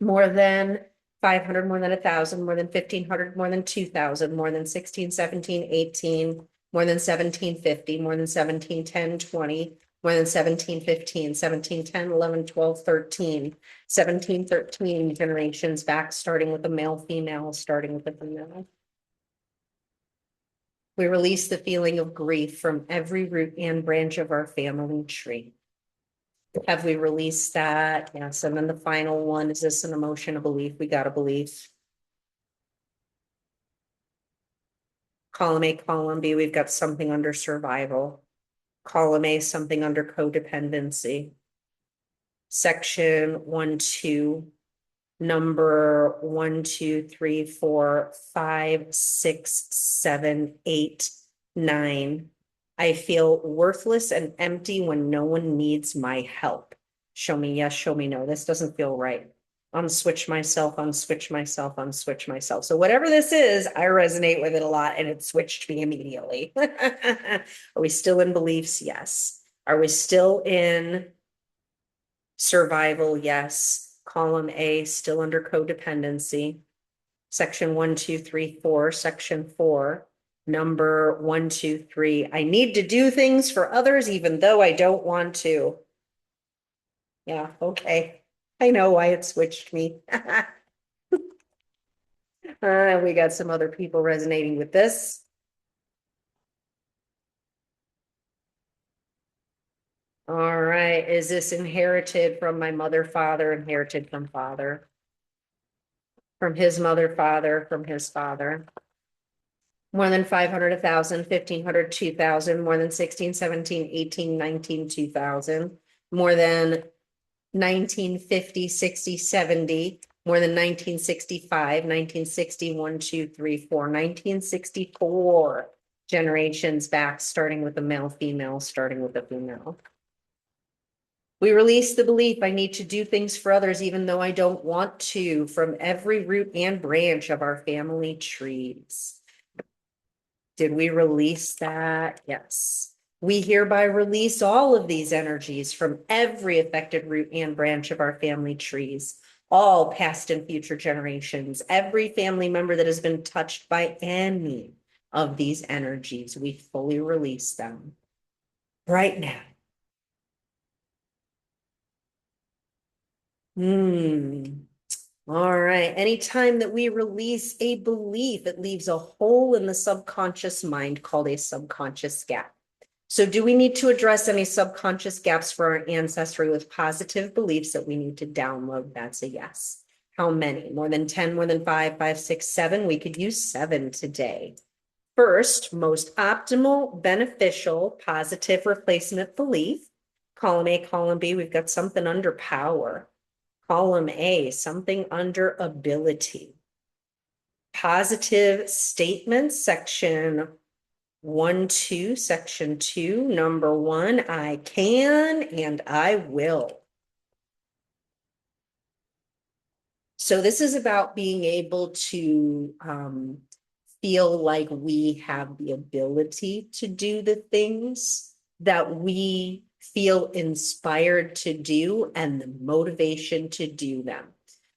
More than 500, more than 1,000, more than 1,500, more than 2,000, more than 16, 17, 18, more than 1750, more than 17, 10, 20, more than 17, 15, 17, 10, 11, 12, 13, 17, 13 generations back, starting with the male, female, starting with the female. We release the feeling of grief from every root and branch of our family tree. Have we released that? Yes. And then the final one, is this an emotion, a belief? We got a belief. Column A, column B, we've got something under survival. Column A, something under codependency. Section 1, 2, number 1, 2, 3, 4, 5, 6, 7, 8, 9. I feel worthless and empty when no one needs my help. Show me yes, show me no. This doesn't feel right. Unswitch myself, unswitch myself, unswitch myself. So whatever this is, I resonate with it a lot and it switched me immediately. Are we still in beliefs? Yes. Are we still in survival? Yes. Column A, still under codependency. Section 1, 2, 3, 4, section 4, number 1, 2, 3. I need to do things for others even though I don't want to. Yeah, okay. I know why it switched me. We got some other people resonating with this. All right. Is this inherited from my mother, father, inherited from father? From his mother, father, from his father? More than 500, 1,000, 1,500, 2,000, more than 16, 17, 18, 19, 2,000, more than 1950, 60, 70, more than 1965, 1960, 1, 2, 3, 4, 1964 generations back, starting with a male, female, starting with a female. We release the belief I need to do things for others, even though I don't want to, from every root and branch of our family trees. Did we release that? Yes. We hereby release all of these energies from every affected root and branch of our family trees, all past and future generations, every family member that has been touched by any of these energies. We fully release them right now. All right. Anytime that we release a belief, it leaves a hole in the subconscious mind called a subconscious gap. So do we need to address any subconscious gaps for our ancestry with positive beliefs that we need to download? That's a yes. How many? More than 10, more than 5, 5, 6, 7? We could use 7 today. First, most optimal, beneficial, positive replacement belief. Column A, column B, we've got something under power. Column A, something under ability. Positive statements, section 1, 2, section 2, number 1, I can and I will. So this is about being able to feel like we have the ability to do the things that we feel inspired to do and the motivation to do them.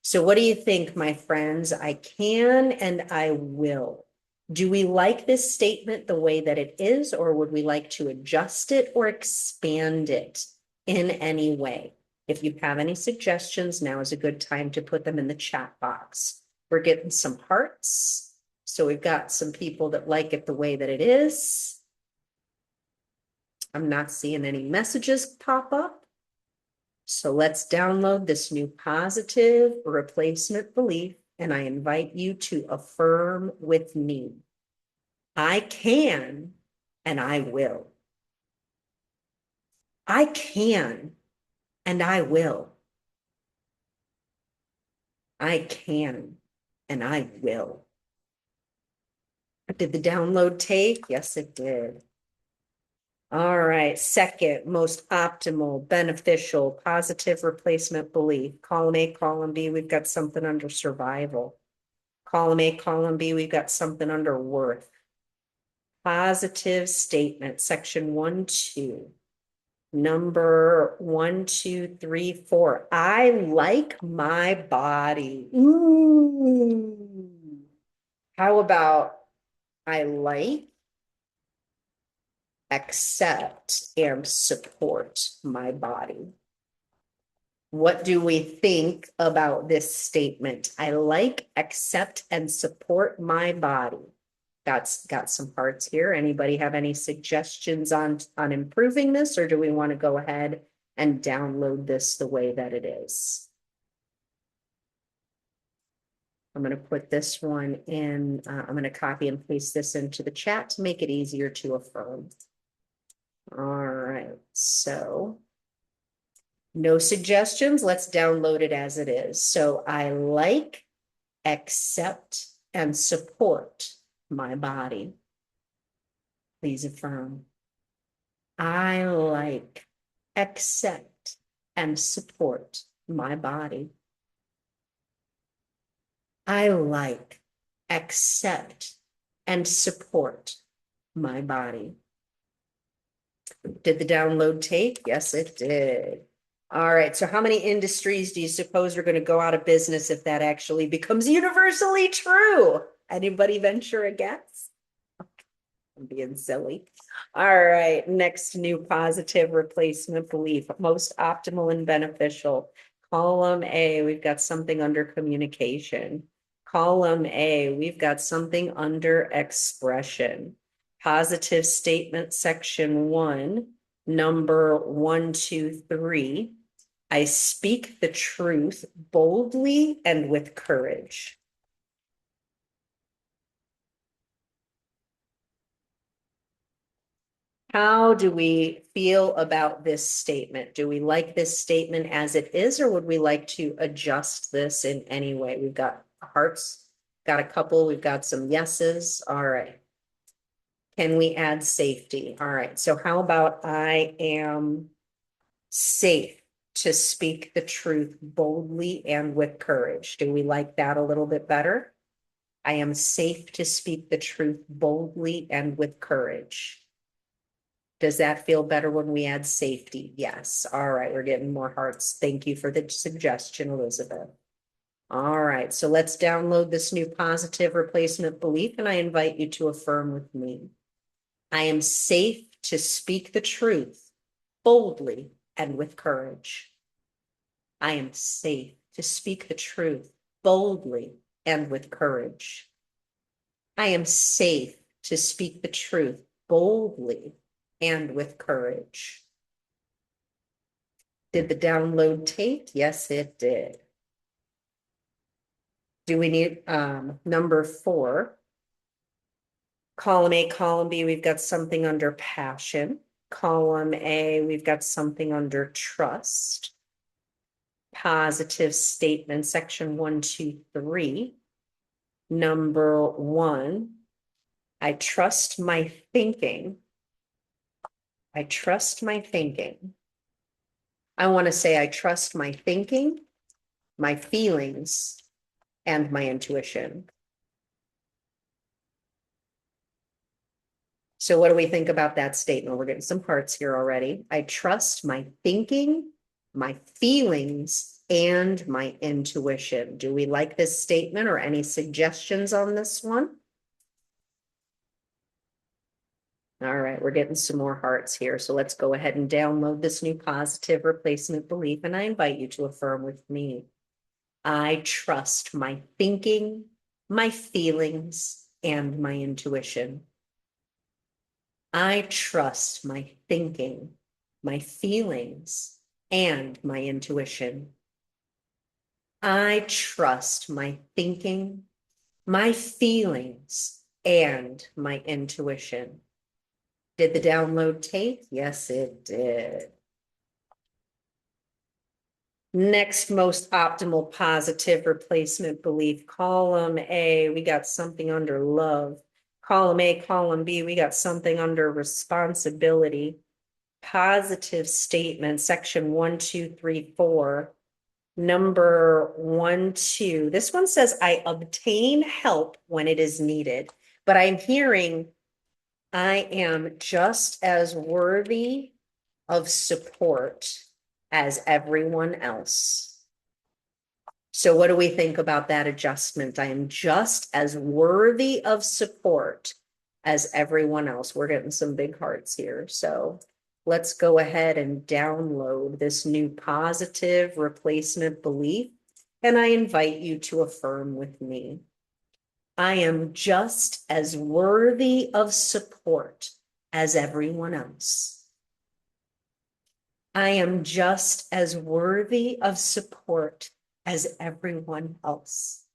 So what do you think, my friends? I can and I will. Do we like this statement the way that it is, or would we like to adjust it or expand it in any way? If you have any suggestions, now is a good time to put them in the chat box. We're getting some hearts. So we've got some people that like it the way that it is. I'm not seeing any messages pop up. So let's download this new positive replacement belief, and I invite you to affirm with me. I can and I will. I can and I will. I can and I will. Did the download take? Yes, it did. All right. Second, most optimal, beneficial, positive replacement belief. Column A, column B, we've got something under survival. Column A, column B, we've got something under worth. Positive statement, section 1, 2. Number 1, 2, 3, 4. I like my body. Ooh. How about I like, accept, and support my body? What do we think about this statement? I like, accept, and support my body. Got some hearts here. Anybody have any suggestions on improving this, or do we want to go ahead and download this the way that it is? I'm going to put this one in. I'm going to copy and paste this into the chat to make it easier to affirm. All right, so no suggestions. Let's download it as it is. So I like, accept, and support my body. Please affirm. I like, accept, and support my body. I like, accept, and support my body. Did the download take? Yes, it did. All right. So how many industries do you suppose are going to go out of business if that actually becomes universally true? Anybody venture a guess? I'm being silly. All right. Next new positive replacement belief, most optimal and beneficial. Column A, we've got something under communication. Column A, we've got something under expression. Positive statement section 1, number 1, 2, 3. I speak the truth boldly and with courage. How do we feel about this statement? Do we like this statement as it is, or would we like to adjust this in any way? We've got hearts, got a couple, we've got some yeses. All right. Can we add safety? All right. So how about I am safe to speak the truth boldly and with courage? Do we like that a little bit better? I am safe to speak the truth boldly and with courage. Does that feel better when we add safety? Yes. All right. We're getting more hearts. Thank you for the suggestion, Elizabeth. All right. So let's download this new positive replacement belief, and I invite you to affirm with me. I am safe to speak the truth boldly and with courage. I am safe to speak the truth boldly and with courage. I am safe to speak the truth boldly and with courage. Did the download take? Yes, it did. Do we need number 4? Column A, column B, we've got something under passion. Column A, we've got something under trust. Positive statement, section 1, 2, 3. Number 1, I trust my thinking. I trust my thinking. I want to say I trust my thinking, my feelings, and my intuition. So what do we think about that statement? We're getting some hearts here already. I trust my thinking, my feelings, and my intuition. Do we like this statement or any suggestions on this one? All right, we're getting some more hearts here. So let's go ahead and download this new positive replacement belief, and I invite you to affirm with me. I trust my thinking, my feelings, and my intuition. I trust my thinking, my feelings, and my intuition. I trust my thinking, my feelings, and my intuition. Did the download take? Yes, it did. Next most optimal positive replacement belief, column A, we got something under love. Column A, column B, we got something under responsibility. Positive statement, section 1, 2, 3, 4. Number 1, 2. This one says, I obtain help when it is needed. But I'm hearing, I am just as worthy of support as everyone else. So what do we think about that adjustment? I am just as worthy of support as everyone else. We're getting some big hearts here. So let's go ahead and download this new positive replacement belief. And I invite you to affirm with me. I am just as worthy of support as everyone else. I am just as worthy of support as everyone else.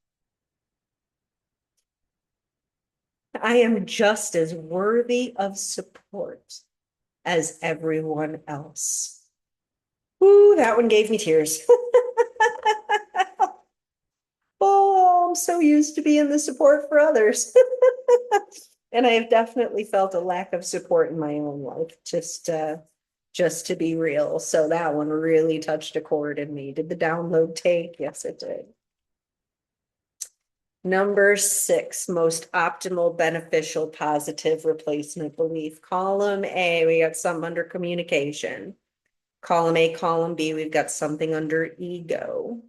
I am just as worthy of support as everyone else. Ooh, that one gave me tears. Oh, I'm so used to being the support for others. And I have definitely felt a lack of support in my own life. Just just to be real. So that one really touched a chord in me. Did the download take? Yes, it did. Number 6, most optimal, beneficial, positive replacement belief. Column A, we got some under communication. Column A, column B, we've got something under ego.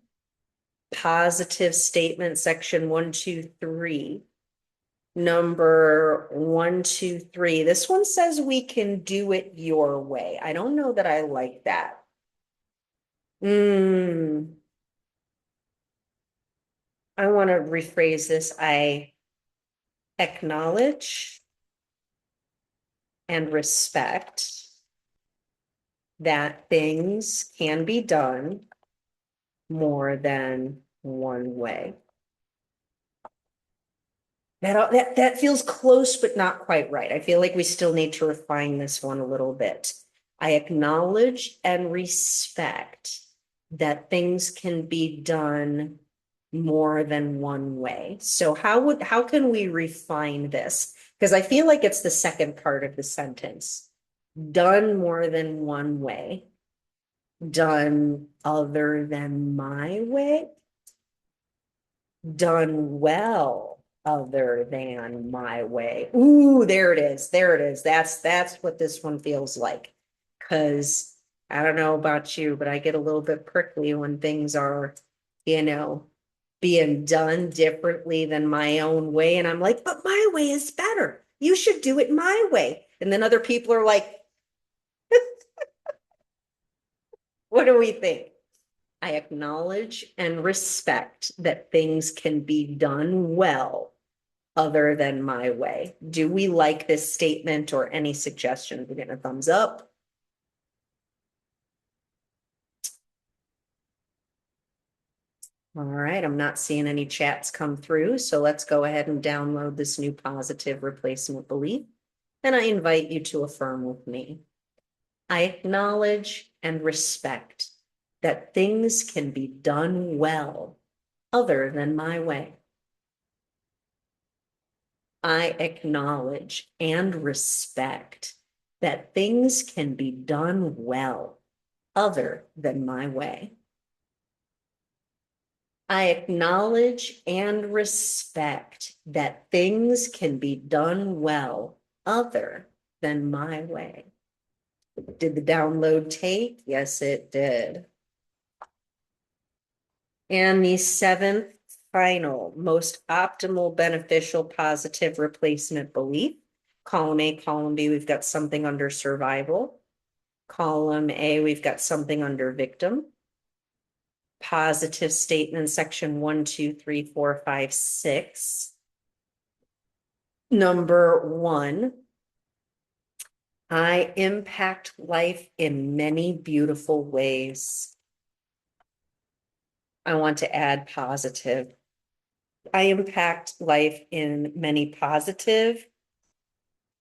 Positive statement, section 1, 2, 3. Number 1, 2, 3. This one says we can do it your way. I don't know that I like that. I want to rephrase this. I acknowledge and respect that things can be done more than one way. That feels close, but not quite right. I feel like we still need to refine this one a little bit. I acknowledge and respect that things can be done more than one way. So how can we refine this? Because I feel like it's the second part of the sentence. Done more than one way. Done other than my way. Done well other than my way. Ooh, there it is. There it is. That's what this one feels like. Because I don't know about you, but I get a little bit prickly when things are, being done differently than my own way. And I'm like, but my way is better. You should do it my way. And then other people are like, what do we think? I acknowledge and respect that things can be done well other than my way. Do we like this statement or any suggestions? We're getting a thumbs up. All right, I'm not seeing any chats come through, so let's go ahead and download this new positive replacement belief. And I invite you to affirm with me. I acknowledge and respect that things can be done well other than my way. I acknowledge and respect that things can be done well other than my way. I acknowledge and respect that things can be done well other than my way. Did the download take? Yes, it did. And the 7th final, most optimal, beneficial, positive replacement belief. Column A, column B, we've got something under survival. Column A, we've got something under victim. Positive statement, section 1, 2, 3, 4, 5, 6. Number 1, I impact life in many beautiful ways. I want to add positive. I impact life in many positive,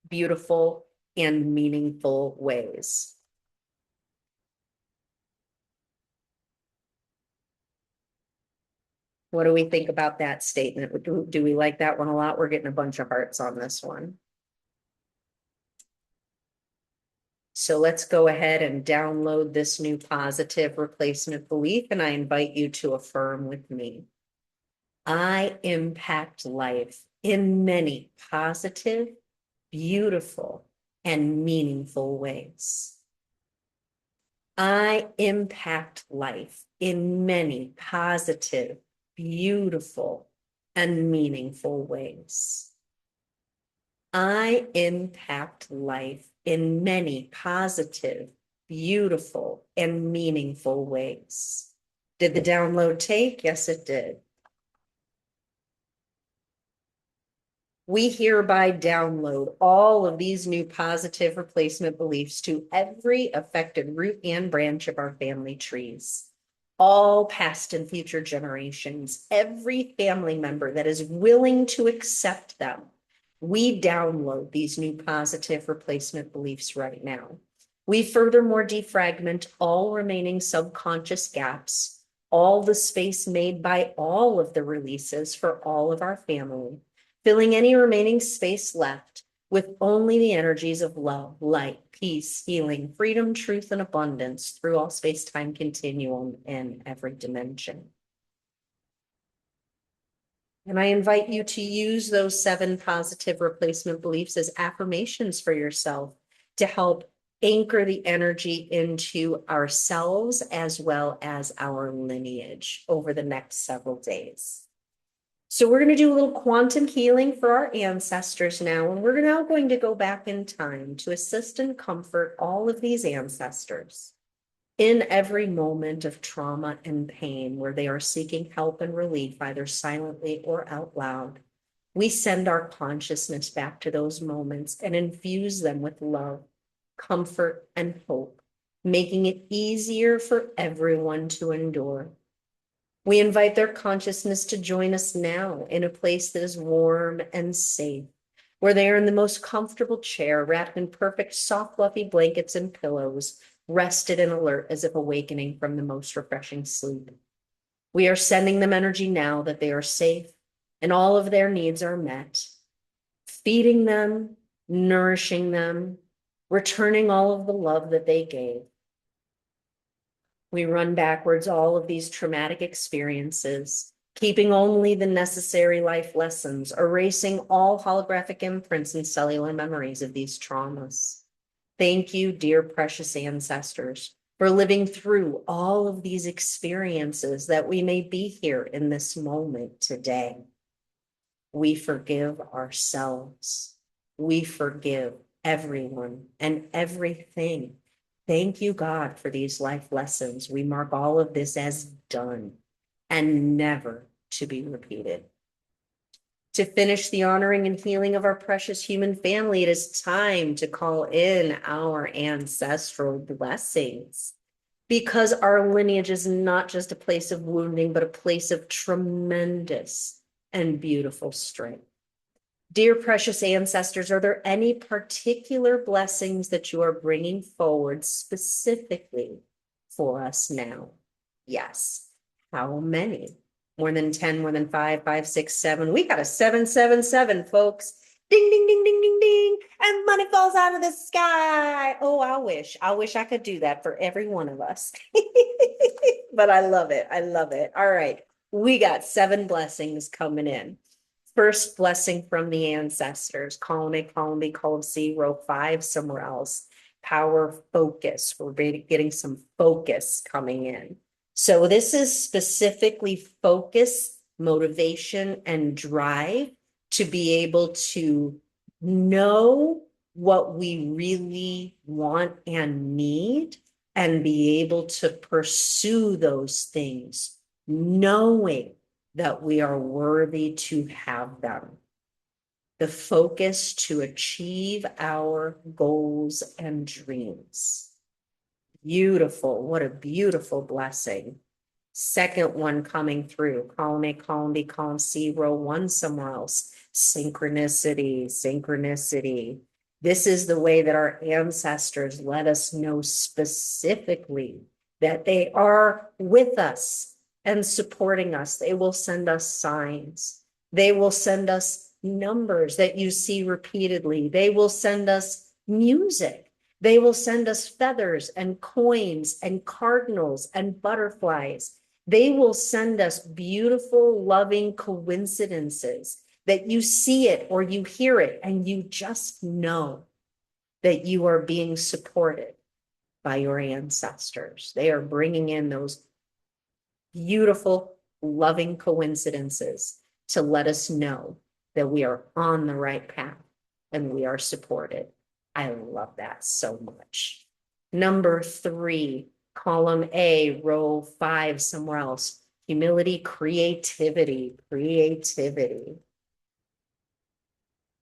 beautiful, and meaningful ways. What do we think about that statement? Do we like that one a lot? We're getting a bunch of hearts on this one. So let's go ahead and download this new positive replacement belief, and I invite you to affirm with me. I impact life in many positive, beautiful, and meaningful ways. I impact life in many positive, beautiful, and meaningful ways. I impact life in many positive, beautiful, and meaningful ways. Did the download take? Yes, it did. We hereby download all of these new positive replacement beliefs to every affected root and branch of our family trees. All past and future generations, every family member that is willing to accept them. We download these new positive replacement beliefs right now. We furthermore defragment all remaining subconscious gaps, all the space made by all of the releases for all of our filling any remaining space left with only the energies of love, like peace, healing, freedom, truth, and abundance through all space-time continuum in every dimension. And I invite you to use those 7 positive replacement beliefs as affirmations for yourself to help anchor the energy into ourselves as well as our lineage over the next several days. So we're going to do a little quantum healing for our ancestors now, and we're now going to go back in time to assist and comfort all of these ancestors in every moment of trauma and pain where they are seeking help and relief, either silently or out loud. We send our consciousness back to those moments and infuse them with love, comfort, and hope, making it easier for everyone to endure. We invite their consciousness to join us now in a place that is warm and safe, where they are in the most comfortable chair, wrapped in perfect, soft, fluffy blankets and pillows, rested and alert as if awakening from the most refreshing sleep. We are sending them energy now that they are safe and all of their needs are met, feeding them, nourishing them, returning all of the love that they gave. We run backwards all of these traumatic experiences, keeping only the necessary life lessons, erasing all holographic imprints and cellular memories of these traumas. Thank you, dear precious ancestors, for living through all of these experiences that we may be here in this moment today. We forgive ourselves. We forgive everyone and everything. Thank you, God, for these life lessons. We mark all of this as done and never to be repeated. To finish the honoring and healing of our precious human family, it is time to call in our ancestral blessings, because our lineage is not just a place of wounding, but a place of tremendous and beautiful strength. Dear precious ancestors, are there any particular blessings that you are bringing forward specifically for us now? Yes. How many? More than 10, more than 5, 5, 6, 7. We got a 777, folks. Ding, ding, ding, ding, ding, ding. And money falls out of the sky. Oh, I wish I could do that for every one of us. But I love it. I love it. All right. We got 7 blessings coming in. First blessing from the ancestors, column A, column B, column C, row 5, somewhere else. Power, focus. We're getting some focus coming in. So this is specifically focus, motivation, and drive to be able to know what we really want and need and be able to pursue those things, knowing that we are worthy to have them. The focus to achieve our goals and dreams. Beautiful. What a beautiful blessing. Second one coming through, column A, column B, column C, row 1 somewhere else. Synchronicity, synchronicity. This is the way that our ancestors let us know specifically that they are with us and supporting us. They will send us signs. They will send us numbers that you see repeatedly. They will send us music. They will send us feathers and coins and cardinals and butterflies. They will send us beautiful, loving coincidences that you see it or you hear it and you just know that you are being supported by your ancestors. They are bringing in those beautiful, loving coincidences to let us know that we are on the right path and we are supported. I love that so much. Number 3, column A, row 5, somewhere else. Humility, creativity, creativity.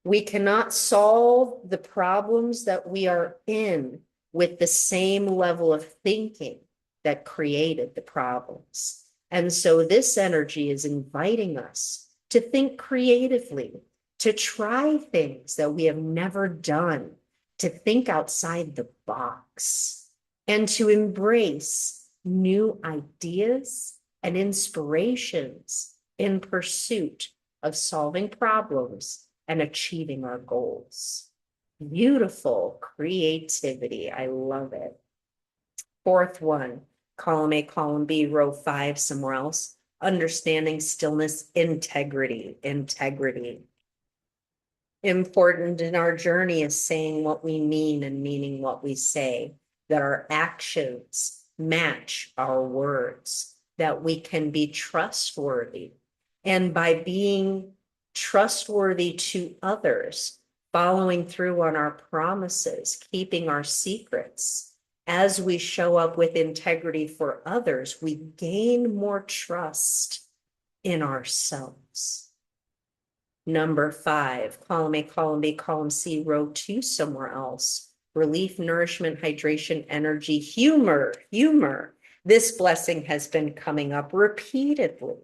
We cannot solve the problems that we are in with the same level of thinking that created the problems. And so this energy is inviting us to think creatively, to try things that we have never done, to think outside the box, and to embrace new ideas and inspirations in pursuit of solving problems and achieving our goals. Beautiful creativity. I love it. Fourth one, column A, column B, row 5, somewhere else. Understanding stillness, integrity, integrity. Important in our journey is saying what we mean and meaning what we say, that our actions match our words, that we can be trustworthy. And by being trustworthy to others, following through on our promises, keeping our secrets, as we show up with integrity for others, we gain more trust in ourselves. Number 5, column A, column B, column C, row 2, somewhere else. Relief, nourishment, hydration, energy, humor, humor. This blessing has been coming up repeatedly,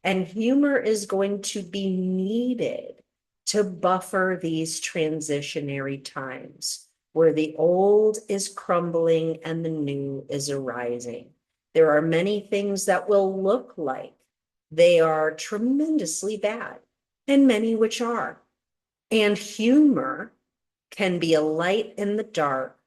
and humor is going to be needed to buffer these transitionary times where the old is crumbling and the new is arising. There are many things that will look like they are tremendously bad, and many which are. And humor can be a light in the dark,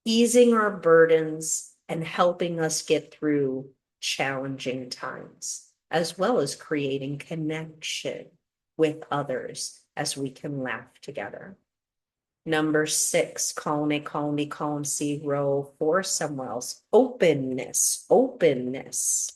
easing our burdens and helping us get through challenging times, as well as creating connection with others as we can laugh together. Number 6, column A, column B, column C, row 4, somewhere else. Openness, openness.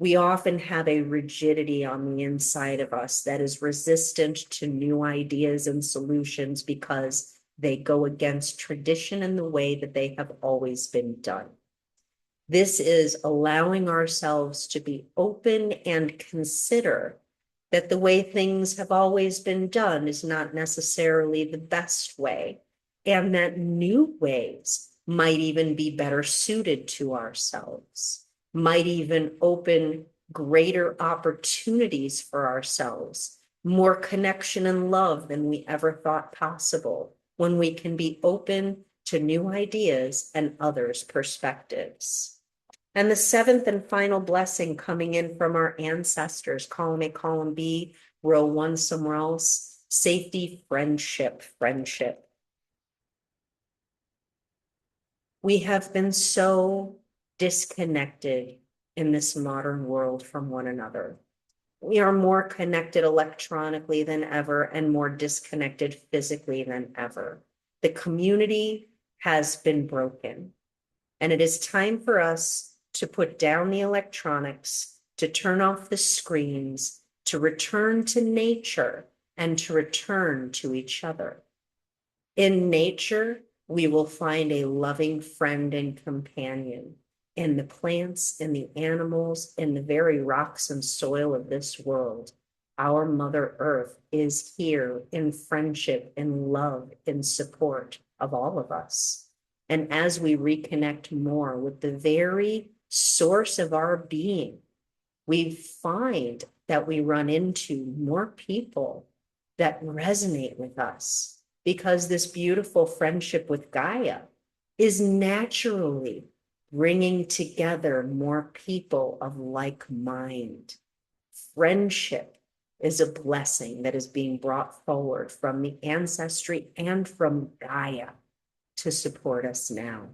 We often have a rigidity on the inside of us that is resistant to new ideas and solutions because they go against tradition and the way that they have always been done. This is allowing ourselves to be open and consider that the way things have always been done is not necessarily the best way, and that new ways might even be better suited to ourselves, might even open greater opportunities for ourselves, more connection and love than we ever thought possible, when we can be open to new ideas and others' perspectives. And the 7th and final blessing coming in from our ancestors, column A, column B, row 1, somewhere else. Safety, friendship, friendship. We have been so disconnected in this modern world from one another. We are more connected electronically than ever and more disconnected physically than ever. The community has been broken, and it is time for us to put down the electronics, to turn off the screens, to return to nature, and to return to each other. In nature, we will find a loving friend and companion. In the plants, in the animals, in the very rocks and soil of this world, our Mother Earth is here in friendship, in love, in support of all of us. And as we reconnect more with the very source of our being, we find that we run into more people that resonate with us, because this beautiful friendship with Gaia is naturally bringing together more people of like mind. Friendship is a blessing that is being brought forward from the ancestry and from Gaia to support us now.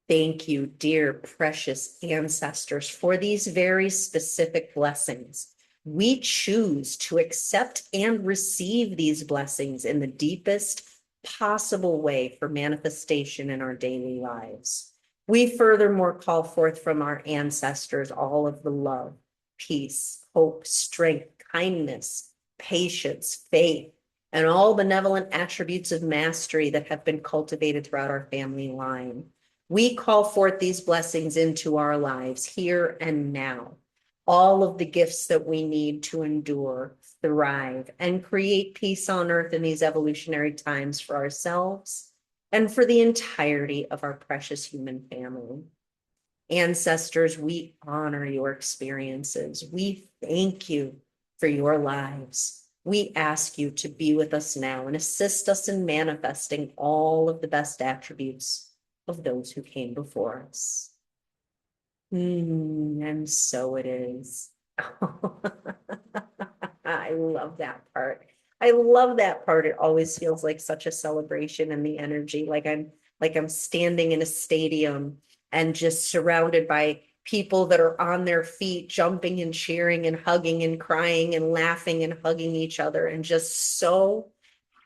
Thank you, dear precious ancestors, for these very specific blessings. We choose to accept and receive these blessings in the deepest possible way for manifestation in our daily lives. We furthermore call forth from our ancestors all of the love, peace, hope, strength, kindness, patience, faith, and all benevolent attributes of mastery that have been cultivated throughout our family line. We call forth these blessings into our lives here and now. All of the gifts that we need to endure, thrive, and create peace on earth in these evolutionary times for ourselves and for the entirety of our precious human family. Ancestors, we honor your experiences. We thank you for your lives. We ask you to be with us now and assist us in manifesting all of the best attributes of those who came before us. And so it is. I love that part. I love that part. It always feels like such a celebration and the energy, like I'm standing in a stadium and just surrounded by people that are on their feet, jumping and cheering and hugging and crying and laughing and hugging each other, and just so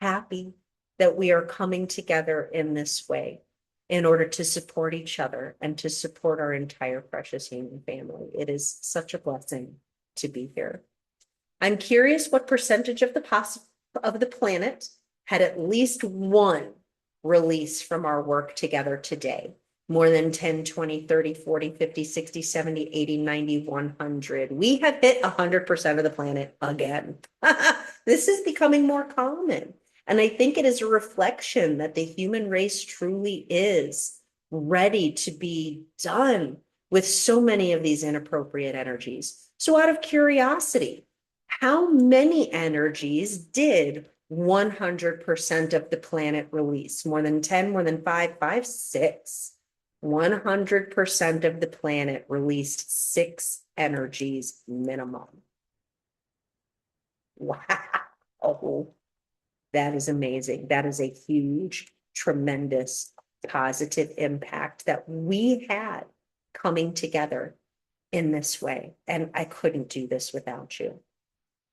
happy that we are coming together in this way in order to support each other and to support our entire precious human family. It is such a blessing to be here. I'm curious what percentage of the planet had at least one release from our work together today. More than 10, 20, 30, 40, 50, 60, 70, 80, 90, 100. We have hit 100% of the planet again. This is becoming more common. And I think it is a reflection that the human race truly is ready to be done with so many of these inappropriate energies. So out of curiosity, how many energies did 100% of the planet release? More than 10, more than 5, 5, 6. 100% of the planet released 6 energies minimum. Wow. That is amazing. That is a huge, tremendous, positive impact that we had coming together in this way. And I couldn't do this without you.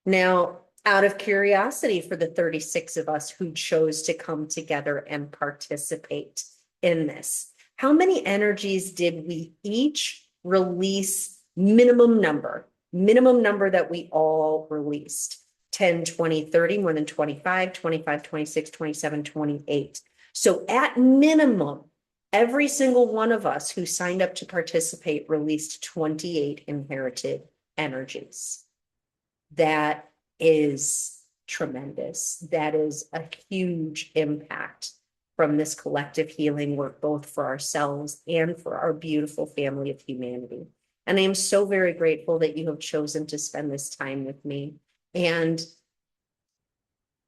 Now, out of curiosity for the 36 of us who chose to come together and participate in this, how many energies did we each release? Minimum number that we all released. 10, 20, 30, more than 25, 25, 26, 27, 28. So at minimum, every single one of us who signed up to participate released 28 inherited energies. That is tremendous. That is a huge impact from this collective healing work, both for ourselves and for our beautiful family of humanity. And I am so very grateful that you have chosen to spend this time with me. And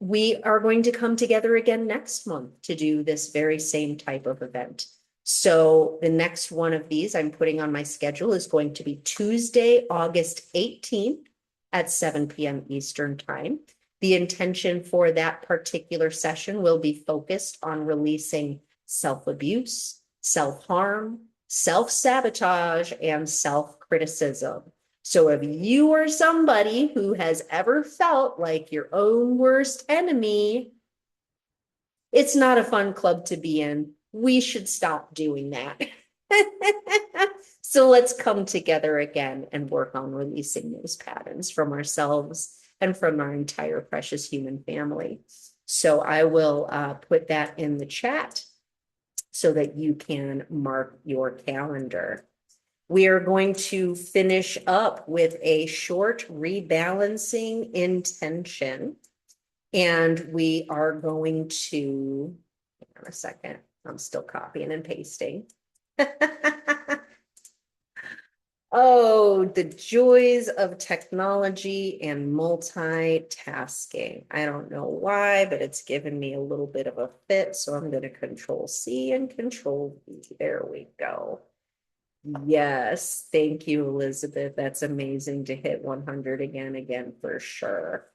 we are going to come together again next month to do this very same type of event. So the next one of these I'm putting on my schedule is going to be Tuesday, August 18th at 7 p.m. Eastern Time. The intention for that particular session will be focused on releasing self-abuse, self-harm, self-sabotage, and self-criticism. So if you are somebody who has ever felt like your own worst enemy, it's not a fun club to be in. We should stop doing that. So let's come together again and work on releasing those patterns from ourselves and from our entire precious human family. So I will put that in the chat so that you can mark your calendar. We are going to finish up with a short rebalancing intention. And we are going to, hang on a second, I'm still copying and pasting. Oh, the joys of technology and multitasking. I don't know why, but it's given me a little bit of a fit. So I'm going to Control C and Control V. There we go. Yes, thank you, Elizabeth. That's amazing to hit 100 again for sure.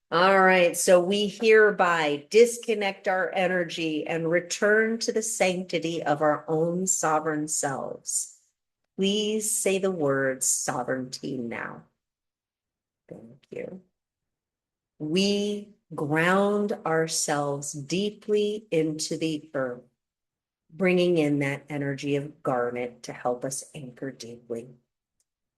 All right, so we hereby disconnect our energy and return to the sanctity of our own sovereign selves. Please say the words sovereignty now. Thank you. We ground ourselves deeply into the earth, bringing in that energy of garnet to help us anchor deeply.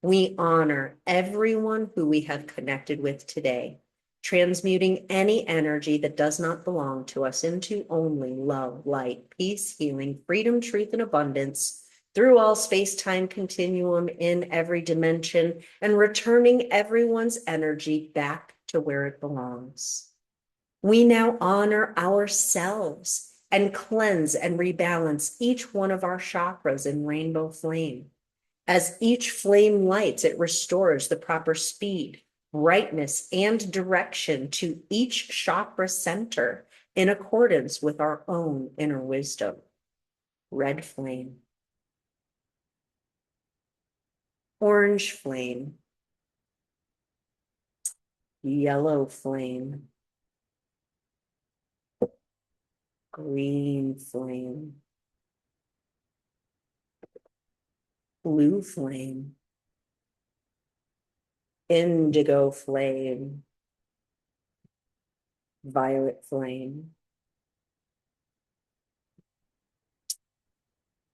We honor everyone who we have connected with today, transmuting any energy that does not belong to us into only love, light, peace, healing, freedom, truth, and abundance through all space-time continuum in every dimension, and returning everyone's energy back to where it belongs. We now honor ourselves and cleanse and rebalance each one of our chakras in rainbow flame. As each flame lights, it restores the proper speed, brightness, and direction to each chakra center in accordance with our own inner wisdom. Red flame, orange flame, yellow flame, green flame, blue flame, indigo flame, violet flame.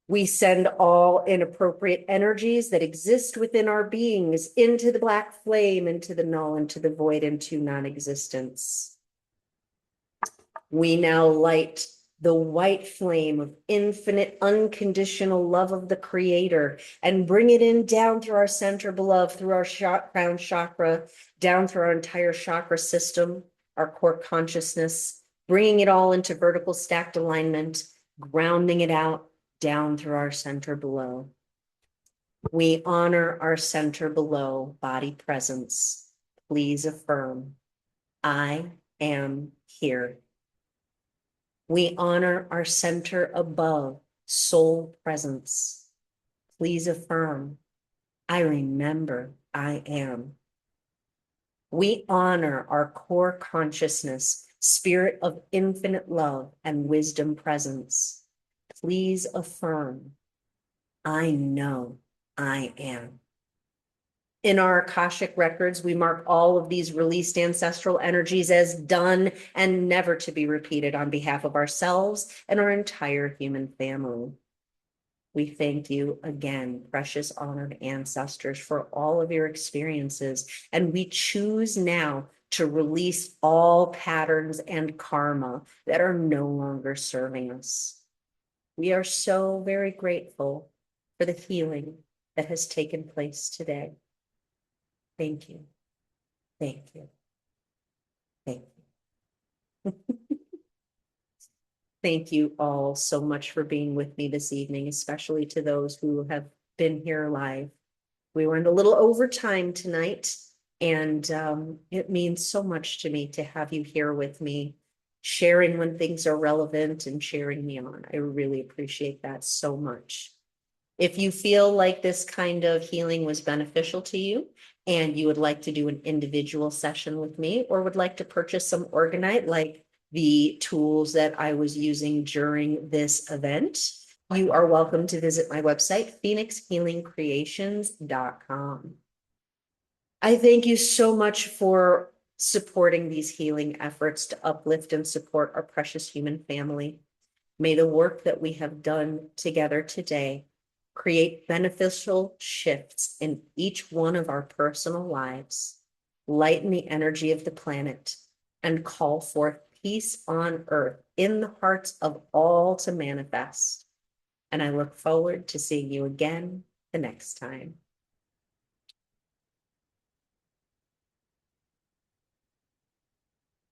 We send all inappropriate energies that exist within our beings into the black flame, into the null, into the void, into non-existence. We now light the white flame of infinite unconditional love of the Creator and bring it in down through our center below, through our crown chakra, down through our entire chakra system, our core consciousness, bringing it all into vertical stacked alignment, grounding it out down through our center below. We honor our center below body presence. Please affirm, I am here. We honor our center above soul presence. Please affirm, I remember I am. We honor our core consciousness, spirit of infinite love and wisdom presence. Please affirm, I know I am. In our Akashic records, we mark all of these released ancestral energies as done and never to be repeated on behalf of ourselves and our entire human family. We thank you again, precious honored ancestors, for all of your experiences, and we choose now to release all patterns and karma that are no longer serving us. We are so very grateful for the healing that has taken place today. Thank you. Thank you. Thank you. Thank you all so much for being with me this evening, especially to those who have been here live. We went a little over time tonight, and it means so much to me to have you here with me, sharing when things are relevant and cheering me on. I really appreciate that so much. If you feel like this kind of healing was beneficial to you and you would like to do an individual session with me, or would like to purchase some Organite, like the tools that I was using during this event, you are welcome to visit my website, phoenixhealingcreations.com. I thank you so much for supporting these healing efforts to uplift and support our precious human family. May the work that we have done together today create beneficial shifts in each one of our personal lives, lighten the energy of the planet, and call forth peace on earth in the hearts of all to manifest. And I look forward to seeing you again the next time.